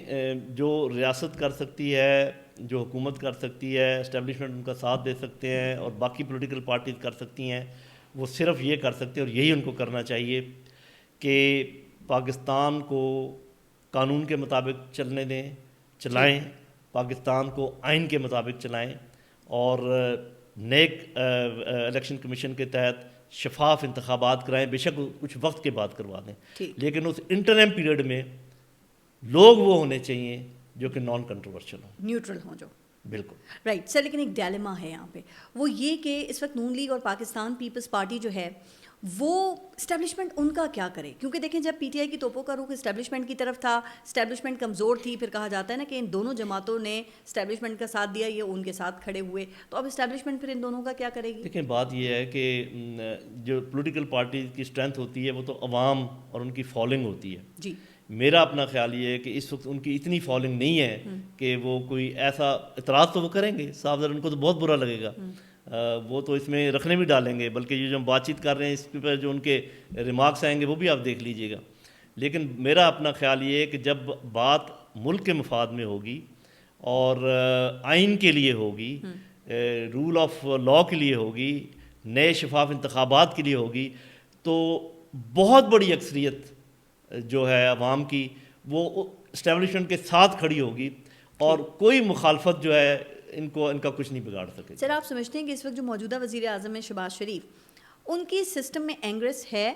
جو ریاست کر سکتی ہے, جو حکومت کر سکتی ہے, اسٹیبلشمنٹ ان کا ساتھ دے سکتے ہیں اور باقی پولیٹیکل پارٹیز کر سکتی ہیں, وہ صرف یہ کر سکتے ہیں اور یہی ان کو کرنا چاہیے کہ پاکستان کو قانون کے مطابق چلنے دیں, چلائیں, پاکستان کو آئین کے مطابق چلائیں اور نیک الیکشن کمیشن کے تحت شفاف انتخابات کرائیں. بے شک کچھ وقت کے بعد کروا دیں, لیکن اس انٹرم پیریڈ میں لوگ وہ ہونے چاہیے جو کہ نان کنٹروورشل ہوں, نیوٹرل ہوں جو. بالکل رائٹ سر, لیکن ایک ڈیلیما ہے یہاں پہ, وہ یہ کہ اس وقت نون لیگ اور پاکستان پیپلز پارٹی جو ہے وہ اسٹیبلشمنٹ ان کا کیا کرے؟ کیونکہ دیکھیں جب پی ٹی آئی کی توپوں کا رخ اسٹیبلشمنٹ کی طرف تھا, اسٹیبلشمنٹ کمزور تھی, پھر کہا جاتا ہے نا کہ ان دونوں جماعتوں نے اسٹیبلشمنٹ کا ساتھ دیا, یہ ان کے ساتھ کھڑے ہوئے, تو اب اسٹیبلشمنٹ پھر ان دونوں کا کیا کرے گی؟ دیکھیں بات یہ ہے کہ جو پولیٹیکل پارٹیز کی اسٹرینتھ ہوتی ہے وہ تو عوام اور ان کی فالوئنگ ہوتی ہے. جی میرا اپنا خیال یہ ہے کہ اس وقت ان کی اتنی فالوئنگ نہیں ہے کہ وہ کوئی ایسا اعتراض تو وہ کریں گے صاحب, ان کو تو بہت برا لگے گا, وہ تو اس میں رکھنے بھی ڈالیں گے, بلکہ یہ جو ہم بات چیت کر رہے ہیں اس پہ جو ان کے ریمارکس آئیں گے وہ بھی آپ دیکھ لیجئے گا. لیکن میرا اپنا خیال یہ ہے کہ جب بات ملک کے مفاد میں ہوگی اور آئین کے لیے ہوگی, رول آف لاء کے لیے ہوگی, نئے شفاف انتخابات کے لیے ہوگی, تو بہت بڑی اکثریت جو ہے عوام کی وہ اسٹیبلشمنٹ کے ساتھ کھڑی ہوگی اور کوئی مخالفت جو ہے ان کا کچھ نہیں بگاڑ سکے. سر آپ سمجھتے ہیں کہ اس وقت جو موجودہ وزیر اعظم ہیں شہباز شریف, ان کی سسٹم میں اینگریس ہے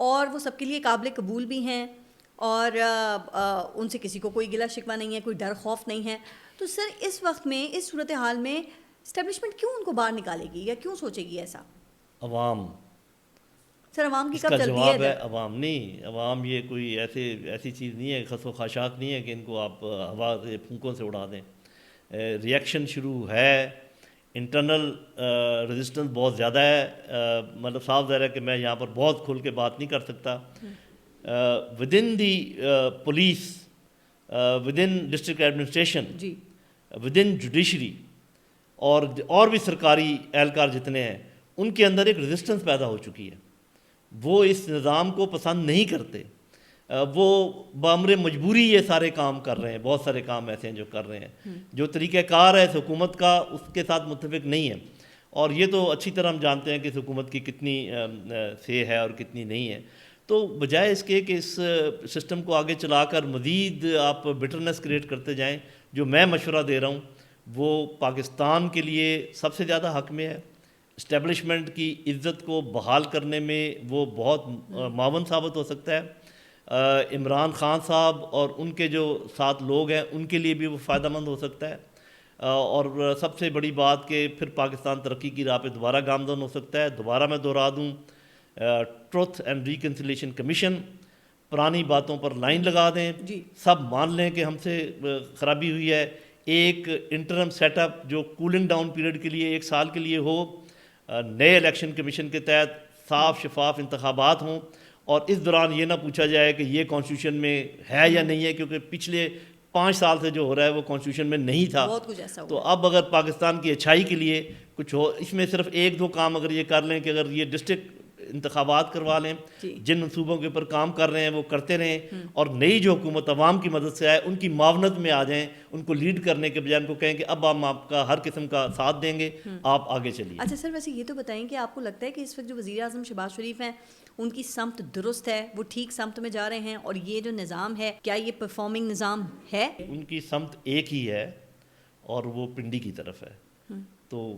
اور وہ سب کے لیے قابل قبول بھی ہیں اور ان سے کسی کو کوئی گلہ شکوہ نہیں ہے, کوئی ڈر خوف نہیں ہے, تو سر اس وقت میں اس صورتحال میں اسٹیبلشمنٹ کیوں ان کو باہر نکالے گی یا کیوں سوچے گی ایسا؟ عوام. سر عوام کی اس کب کا چلتی جواب ہے ہے عوام. نہیں, عوام یہ کوئی ایسی چیز نہیں ہے, خس و خاشاک نہیں ہے کہ ان کو آپ ہوا سے پھونکوں سے اڑا دیں. ریئیکشن شروع ہے, انٹرنل ریزسٹنس بہت زیادہ ہے. مطلب صاف ظاہر ہے کہ میں یہاں پر بہت کھل کے بات نہیں کر سکتا. With in the police, with in district administration, with in judiciary اور بھی سرکاری اہلکار جتنے ہیں, ان کے اندر ایک ریزسٹنس پیدا ہو چکی ہے. وہ اس نظام کو پسند نہیں کرتے, وہ بامر مجبوری یہ سارے کام کر رہے ہیں. بہت سارے کام ایسے ہیں جو کر رہے ہیں, جو طریقہ کار ہے اس حکومت کا اس کے ساتھ متفق نہیں ہے. اور یہ تو اچھی طرح ہم جانتے ہیں کہ اس حکومت کی کتنی سے ہے اور کتنی نہیں ہے. تو بجائے اس کے کہ اس سسٹم کو آگے چلا کر مزید آپ بٹرنس کریٹ کرتے جائیں, جو میں مشورہ دے رہا ہوں وہ پاکستان کے لیے سب سے زیادہ حق میں ہے. اسٹیبلشمنٹ کی عزت کو بحال کرنے میں وہ بہت معاون ثابت ہو سکتا ہے. عمران خان صاحب اور ان کے جو ساتھ لوگ ہیں ان کے لیے بھی وہ فائدہ مند ہو سکتا ہے. اور سب سے بڑی بات کہ پھر پاکستان ترقی کی راہ پہ دوبارہ گامزن ہو سکتا ہے. دوبارہ میں دہرا دوں, ٹروتھ اینڈ ریکنسیلیشن کمیشن, پرانی باتوں پر لائن لگا دیں, سب مان لیں کہ ہم سے خرابی ہوئی ہے. ایک انٹرم سیٹ اپ جو کولنگ ڈاؤن پیریڈ کے لیے 1 سال کے لیے ہو, نئے الیکشن کمیشن کے تحت صاف شفاف انتخابات ہوں, اور اس دوران یہ نہ پوچھا جائے کہ یہ کانسٹیٹیوشن میں ہے یا نہیں ہے, کیونکہ پچھلے 5 سال سے جو ہو رہا ہے وہ کانسٹیٹیوشن میں نہیں تھا. تو اب اگر پاکستان کی اچھائی کے لیے کچھ ہو, اس میں صرف 1-2 کام اگر یہ کر لیں کہ اگر یہ ڈسٹرکٹ انتخابات کروا لیں, جن منصوبوں کے اوپر کام کر رہے ہیں وہ کرتے رہیں, اور نئی جو حکومت عوام کی مدد سے آئے ان کی معاونت میں آ جائیں, ان کو لیڈ کرنے کے بجائے ان کو کہیں کہ اب ہم آپ کا ہر قسم کا ساتھ دیں گے, آپ آگے چلیے. اچھا سر, ویسے یہ تو بتائیں کہ آپ کو لگتا ہے کہ اس وقت جو وزیر اعظم شہباز شریف ہیں ان کی سمت درست ہے, وہ ٹھیک سمت میں جا رہے ہیں, اور یہ جو نظام ہے کیا یہ پرفارمنگ نظام ہے؟ ان کی سمت ایک ہی ہے اور وہ پنڈی کی طرف ہے, تو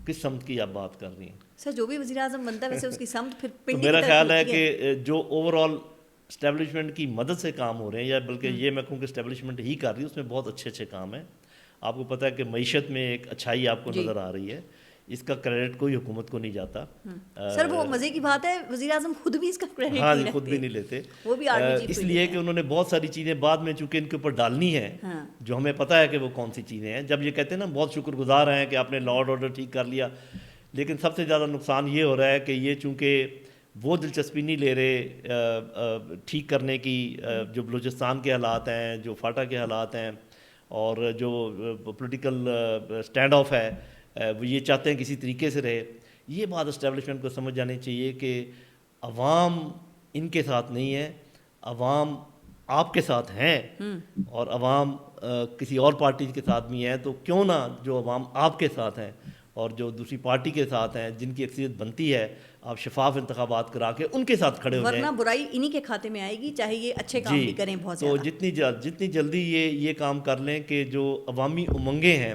کس سمت کی آپ بات کر رہی ہیں؟ سر جو بھی وزیر اعظم بنتا ہے ویسے اس کی سمت پھر پنڈی کی میرا طرف خیال ہے ہوتی کہ جو اوور آل اسٹیبلشمنٹ کی مدد سے کام ہو رہے ہیں, یا بلکہ یہ میں کہوں کہ اسٹیبلشمنٹ ہی کر رہی ہے, اس میں بہت اچھے اچھے کام ہیں. آپ کو پتہ ہے کہ معیشت میں ایک اچھائی آپ کو نظر آ رہی ہے, اس کا کریڈٹ کوئی حکومت کو نہیں جاتا. سر وہ مزے کی بات ہے وزیر اعظم خود بھی اس کا کریڈٹ ہاں جی, خود بھی نہیں لیتے, وہ بھی آرمی چیف اس لیے کہ انہوں نے بہت ساری چیزیں بعد میں چونکہ ان کے اوپر ڈالنی ہے, جو ہمیں پتہ ہے کہ وہ کون سی چیزیں ہیں. جب یہ کہتے ہیں نا بہت شکر گزار ہیں کہ آپ نے لا اینڈ آرڈر ٹھیک کر لیا, لیکن سب سے زیادہ نقصان یہ ہو رہا ہے کہ یہ چونکہ وہ دلچسپی نہیں لے رہے ٹھیک کرنے کی, جو بلوچستان کے حالات ہیں, جو فاٹا کے حالات ہیں, اور جو پولیٹیکل اسٹینڈ آف ہے وہ یہ چاہتے ہیں کسی طریقے سے رہے. یہ بات اسٹیبلشمنٹ کو سمجھ جانی چاہیے کہ عوام ان کے ساتھ نہیں ہے, عوام آپ کے ساتھ ہیں, اور عوام کسی اور پارٹی کے ساتھ بھی ہیں, تو کیوں نہ جو عوام آپ کے ساتھ ہیں اور جو دوسری پارٹی کے ساتھ ہیں جن کی اکثریت بنتی ہے, آپ شفاف انتخابات کرا کے ان کے ساتھ کھڑے ہو جائیں, ورنہ برائی انہی کے کھاتے میں آئے گی, چاہے یہ اچھے کام بھی کریں بہت زیادہ. تو جتنی جلدی یہ کام کر لیں کہ جو عوامی امنگیں ہیں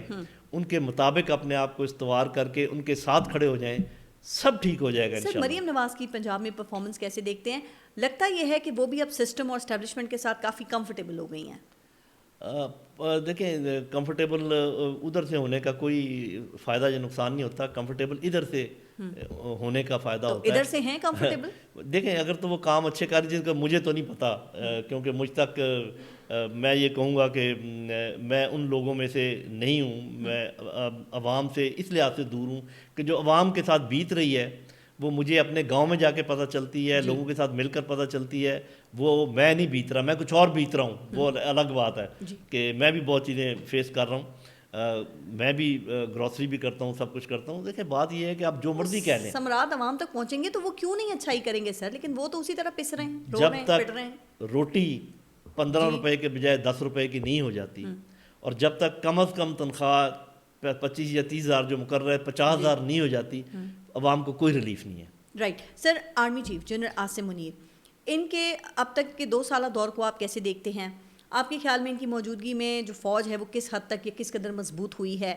ان کے مطابق اپنے آپ کو استوار کر کے ان کے ساتھ کھڑے ہو جائیں, سب ٹھیک ہو جائے گا سر انشاءاللہ. مریم نواز کی پنجاب میں پرفارمنس کیسے دیکھتے ہیں؟ لگتا یہ ہے کہ وہ بھی اب سسٹم اور اسٹیبلشمنٹ کے ساتھ کافی کمفرٹیبل ہو گئی ہیں. دیکھیں کمفرٹیبل ادھر سے ہونے کا کوئی فائدہ یا نقصان نہیں ہوتا, کمفرٹیبل ادھر سے ہونے کا فائدہ ہوتا ہے. ادھر سے ہیں کمفرٹیبل؟ دیکھیں اگر تو وہ کام اچھے کر جن کا مجھے تو نہیں پتا, کیونکہ مجھ تک میں یہ کہوں گا کہ میں ان لوگوں میں سے نہیں ہوں, میں عوام سے اس لحاظ سے دور ہوں کہ جو عوام کے ساتھ بیت رہی ہے وہ مجھے اپنے گاؤں میں جا کے پتہ چلتی ہے, لوگوں کے ساتھ مل کر پتہ چلتی ہے. وہ میں نہیں بیت رہا, میں کچھ اور بیت رہا ہوں, وہ الگ بات ہے کہ میں بھی بہت چیزیں فیس کر رہا ہوں, میں بھی گروسری بھی کرتا ہوں, سب کچھ کرتا ہوں. دیکھیں بات یہ ہے کہ آپ جو مرضی کہہ لیں, سمراٹ عوام تک پہنچیں گے تو وہ کیوں نہیں اچھائی کریں گے سر, لیکن وہ تو اسی طرح پس رہے ہیں, جب تک روٹی 15 روپے کے بجائے 10 روپے کی نہیں ہو جاتی, اور جب تک کم از کم تنخواہ 25 یا 30 ہزار جو مقرر ہے 50 ہزار نہیں ہو جاتی, عوام کو کوئی ریلیف نہیں ہے. Right. Sir army chief general Asim Munir, ان کے اب تک کے 2 سالہ دور کو آپ کیسے دیکھتے ہیں؟ آپ کے خیال میں ان کی موجودگی میں جو فوج ہے وہ کس حد تک یا کس قدر مضبوط ہوئی ہے؟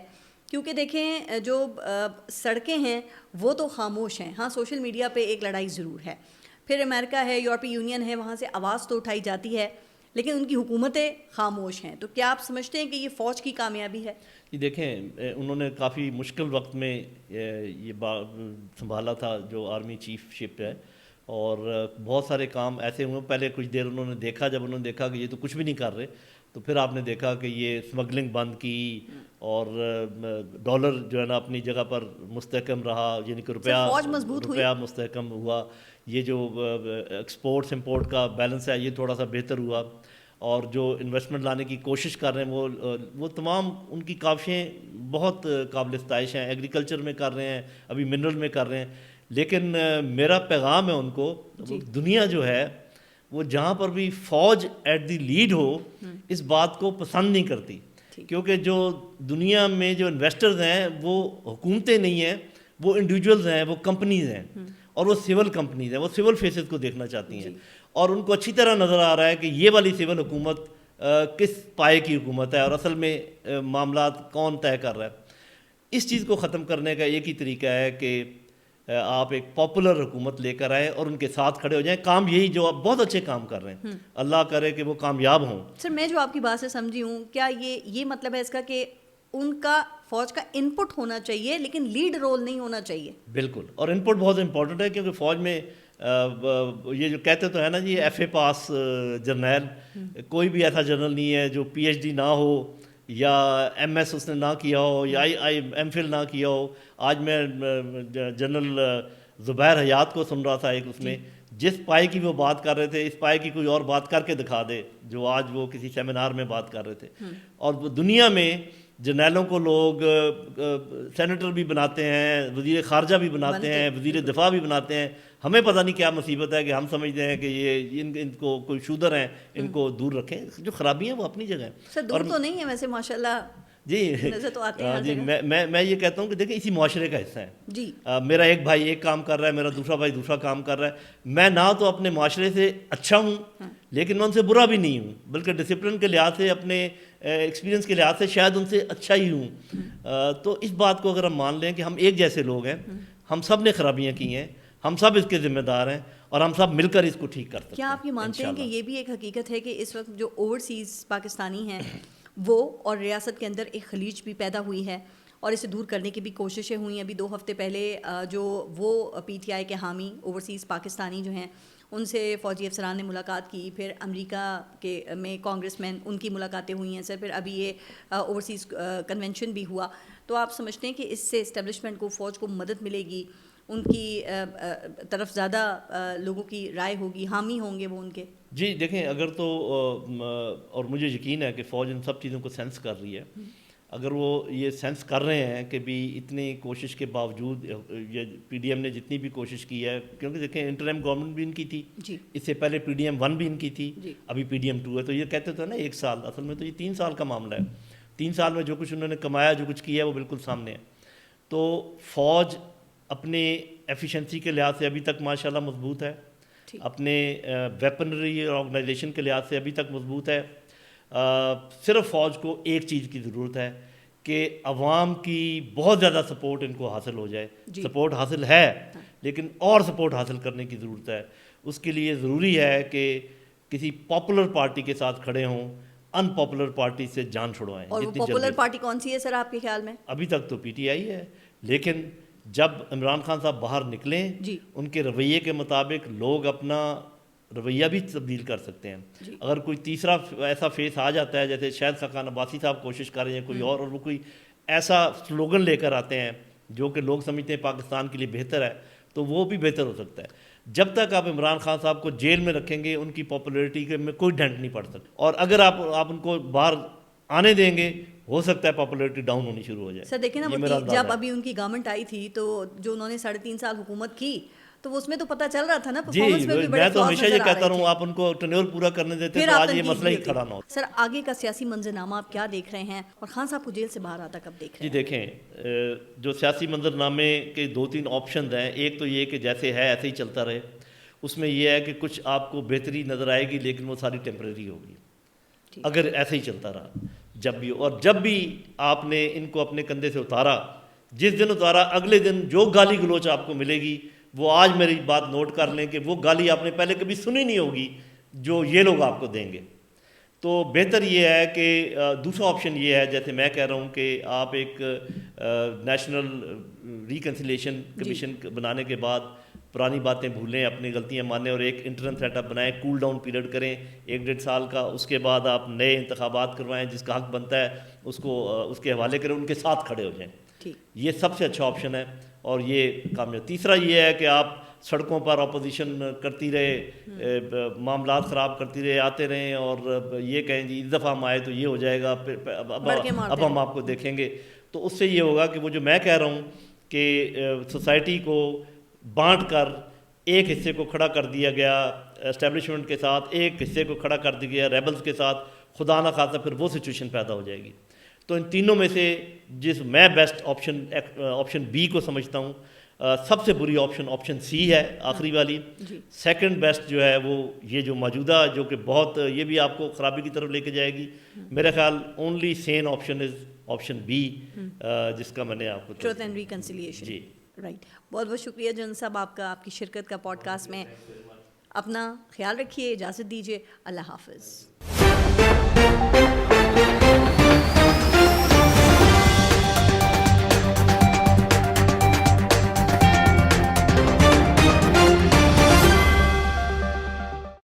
کیونکہ دیکھیں جو سڑکیں ہیں وہ تو خاموش ہیں, ہاں سوشل میڈیا پہ ایک لڑائی ضرور ہے, پھر امریکہ ہے, یورپی یونین ہے, وہاں سے آواز تو اٹھائی جاتی ہے, لیکن ان کی حکومتیں خاموش ہیں. تو کیا آپ سمجھتے ہیں کہ یہ فوج کی کامیابی ہے؟ جی دیکھیں انہوں نے کافی مشکل وقت میں یہ سنبھالا تھا جو آرمی چیف شپ ہے, اور بہت سارے کام ایسے ہوئے. پہلے کچھ دیر انہوں نے دیکھا, جب انہوں نے دیکھا کہ یہ تو کچھ بھی نہیں کر رہے, تو پھر آپ نے دیکھا کہ یہ اسمگلنگ بند کی, اور ڈالر جو ہے نا اپنی جگہ پر مستحکم رہا, یعنی کہ روپیہ مستحکم ہوا. یہ جو ایکسپورٹس امپورٹ کا بیلنس ہے یہ تھوڑا سا بہتر ہوا, اور جو انویسٹمنٹ لانے کی کوشش کر رہے ہیں وہ تمام ان کی کاوشیں بہت قابل ستائش ہیں. ایگریکلچر میں کر رہے ہیں, ابھی منرل میں کر رہے ہیں, لیکن میرا پیغام ہے ان کو, دنیا جو ہے وہ جہاں پر بھی فوج ایٹ دی لیڈ ہو اس بات کو پسند نہیں کرتی, کیونکہ جو دنیا میں جو انویسٹرز ہیں وہ حکومتیں نہیں ہیں, وہ انڈیویجولز ہیں, وہ کمپنیز ہیں, اور وہ سول کمپنیز ہیں, وہ سول فیسز کو دیکھنا چاہتی ہیں, اور ان کو اچھی طرح نظر آ رہا ہے کہ یہ والی سول حکومت کس پائے کی حکومت ہے, اور اصل میں معاملات کون طے کر رہا ہے. اس چیز کو ختم کرنے کا ایک ہی طریقہ ہے کہ آپ ایک پاپولر حکومت لے کر آئیں اور ان کے ساتھ کھڑے ہو جائیں. کام یہی جو آپ بہت اچھے کام کر رہے ہیں, اللہ کرے کہ وہ کامیاب ہوں. سر میں جو آپ کی بات سے سمجھی ہوں, کیا یہ مطلب ہے اس کا کہ ان کا فوج کا ان پٹ ہونا چاہیے لیکن لیڈ رول نہیں ہونا چاہیے؟ بالکل, اور ان پٹ بہت امپورٹنٹ ہے, کیونکہ فوج میں یہ جو کہتے تو ہے نا جی ایف اے پاس جرنیل, کوئی بھی ایسا جرنل نہیں ہے جو پی ایچ ڈی نہ ہو یا ایم ایس اس نے نہ کیا ہو یا ایم فل نہ کیا ہو. آج میں جنرل زبیر حیات کو سن رہا تھا, ایک اس میں جس پائے کی وہ بات کر رہے تھے اس پائے کی کوئی اور بات کر کے دکھا دے جو آج وہ کسی سیمینار میں بات کر رہے تھے. اور دنیا میں جرنیلوں کو لوگ سینیٹر بھی بناتے ہیں, وزیر خارجہ بھی بناتے ہیں, وزیر دفاع بھی بناتے ہیں. ہمیں پتہ نہیں کیا مصیبت ہے کہ ہم سمجھتے ہیں کہ یہ ان کو کوئی شودر ہیں, ان کو دور رکھیں. جو خرابی ہیں وہ اپنی جگہ ہیں. سر دور تو نہیں ہے ویسے ماشاءاللہ, جی نظر تو آتے ہیں. جی میں یہ کہتا ہوں کہ دیکھیں اسی معاشرے کا حصہ ہے. جی میرا ایک بھائی ایک کام کر رہا ہے, میرا دوسرا بھائی دوسرا کام کر رہا ہے. میں نہ تو اپنے معاشرے سے اچھا ہوں لیکن میں ان سے برا بھی نہیں ہوں, بلکہ ڈسپلن کے لحاظ سے, اپنے ایکسپیرینس کے لحاظ سے شاید ان سے اچھا ہی ہوں. تو اس بات کو اگر ہم مان لیں کہ ہم ایک جیسے لوگ ہیں, ہم سب نے خرابیاں کی ہیں, ہم سب اس کے ذمہ دار ہیں, اور ہم سب مل کر اس کو ٹھیک کر سکتے ہیں. کیا آپ یہ مانتے ہیں کہ یہ بھی ایک حقیقت ہے کہ اس وقت جو اوورسیز پاکستانی ہیں وہ, اور ریاست کے اندر ایک خلیج بھی پیدا ہوئی ہے اور اسے دور کرنے کی بھی کوششیں ہوئی ہیں. ابھی 2 ہفتے پہلے جو وہ پی ٹی آئی کے حامی اوورسیز پاکستانی جو ہیں ان سے فوجی افسران نے ملاقات کی, پھر امریکہ کے میں کانگریس مین ان کی ملاقاتیں ہوئی ہیں سر, پھر ابھی یہ اوورسیز کنونشن بھی ہوا. تو آپ سمجھتے ہیں کہ اس سے اسٹیبلشمنٹ کو, فوج کو مدد ملے گی, ان کی طرف زیادہ لوگوں کی رائے ہوگی, حامی ہوں گے وہ ان کے؟ جی دیکھیں, اگر تو اور مجھے یقین ہے کہ فوج ان سب چیزوں کو سینس کر رہی ہے. اگر وہ یہ سینس کر رہے ہیں کہ بھی اتنی کوشش کے باوجود یہ پی ڈی ایم نے جتنی بھی کوشش کی ہے, کیونکہ دیکھیں انٹرم گورنمنٹ بھی ان کی تھی, اس سے پہلے پی ڈی ایم 1 بھی ان کی تھی, ابھی پی ڈی ایم 2 ہے, تو یہ کہتے تھے نا 1 سال, اصل میں تو یہ 3 سال کا معاملہ ہے. 3 سال میں جو کچھ انہوں نے کمایا, جو کچھ کیا ہے وہ بالکل سامنے ہے. تو فوج اپنے ایفیشنسی کے لحاظ سے ابھی تک ماشاءاللہ مضبوط ہے, اپنے ویپنری آرگنائزیشن کے لحاظ سے ابھی تک مضبوط ہے. صرف فوج کو ایک چیز کی ضرورت ہے کہ عوام کی بہت زیادہ سپورٹ ان کو حاصل ہو جائے. سپورٹ حاصل ہے لیکن اور سپورٹ حاصل کرنے کی ضرورت ہے. اس کے لیے ضروری ہے کہ کسی پاپولر پارٹی کے ساتھ کھڑے ہوں, ان پاپولر پارٹی سے جان چھڑوائیں. اور وہ پاپولر پارٹی کون سی ہے سر آپ کے خیال میں؟ ابھی تک تو پی ٹی آئی ہے, لیکن جب عمران خان صاحب باہر نکلیں ان کے رویے کے مطابق لوگ اپنا رویہ بھی تبدیل کر سکتے ہیں. اگر کوئی تیسرا ایسا فیس آ جاتا ہے, جیسے شاید خاقان عباسی صاحب کوشش کر رہے ہیں کوئی اور وہ کوئی ایسا سلوگن لے کر آتے ہیں جو کہ لوگ سمجھتے ہیں پاکستان کے لیے بہتر ہے, تو وہ بھی بہتر ہو سکتا ہے. جب تک آپ عمران خان صاحب کو جیل میں رکھیں گے ان کی پاپولیرٹی کے میں کوئی ڈنٹ نہیں پڑ سکتا, اور اگر آپ ان کو باہر آنے دیں گے ہو سکتا ہے پاپولیرٹی ڈاؤن ہونی شروع ہو جائے. سر دیکھیں نا, جب ابھی ان کی گورنمنٹ آئی تھی تو جو انہوں نے 3.5 سال حکومت کی تو اس میں تو پتہ چل رہا تھا نا پرفارمنس میں بھی بڑے میں تو ہمیشہ یہ کہتا ہوں آپ ان کو ٹینیور پورا کرنے دیتے تو آج یہ مسئلہ ہی کھڑا نہ ہوتا. سر آگے کا سیاسی منظرنامہ آپ کیا دیکھ رہے ہیں, اور خان صاحب کو جیل سے باہر آتا کب دیکھ رہے ہیں؟ جی دیکھیں, جو سیاسی منظرنامے کے 2-3 آپشنز ہیں. ایک تو یہ کہ جیسے ہے ایسے ہی چلتا رہے, اس میں یہ ہے کہ کچھ آپ کو بہتری نظر آئے گی لیکن وہ ساری ٹیمپریری ہوگی اگر ایسے ہی چلتا رہا. جب بھی آپ نے ان کو اپنے کندھے سے اتارا, جس دن اتارا اگلے دن جو گالی گلوچ آپ کو ملے گی وہ آج میری بات نوٹ کر لیں کہ وہ گالی آپ نے پہلے کبھی سنی نہیں ہوگی جو یہ لوگ آپ کو دیں گے. تو بہتر یہ ہے کہ دوسرا آپشن یہ ہے, جیسے میں کہہ رہا ہوں کہ آپ ایک نیشنل ریکنسیلیشن کمیشن بنانے کے بعد پرانی باتیں بھولیں, اپنی غلطیاں مانیں, اور ایک انٹرم سیٹ اپ بنائیں, کول ڈاؤن پیریڈ کریں 1-1.5 سال کا. اس کے بعد آپ نئے انتخابات کروائیں, جس کا حق بنتا ہے اس کو اس کے حوالے کریں, ان کے ساتھ کھڑے ہو جائیں. یہ سب سے اچھا آپشن ہے اور یہ کامیاب. تیسرا یہ ہے کہ آپ سڑکوں پر اپوزیشن کرتی رہے, معاملات خراب کرتی رہے, آتے رہیں اور یہ کہیں جی اس دفعہ ہم آئے تو یہ ہو جائے گا, اب ہم آپ کو دیکھیں گے. تو اس سے یہ ہوگا کہ وہ جو میں کہہ رہا ہوں کہ سوسائٹی کو بانٹ کر ایک حصے کو کھڑا کر دیا گیا اسٹیبلشمنٹ کے ساتھ, ایک حصے کو کھڑا کر دیا گیا ریبلز کے ساتھ, خدا نہ خاصا پھر وہ سچویشن پیدا ہو جائے گی. تو ان تینوں میں سے جس میں بیسٹ آپشن بی کو سمجھتا ہوں, سب سے بری آپشن سی ہے, آخری والی. سیکنڈ بیسٹ جو ہے وہ یہ جو موجودہ, جو کہ بہت یہ بھی آپ کو خرابی کی طرف لے کے جائے گی. میرا خیال only sane option is option B, جس کا میں نے آپ کو ٹروتھ اینڈ ریکنسیلیشن. جی رائٹ, بہت بہت شکریہ جن صاحب آپ کا, آپ کی شرکت کا پوڈ کاسٹ میں. اپنا خیال رکھیے, اجازت دیجیے, اللہ حافظ.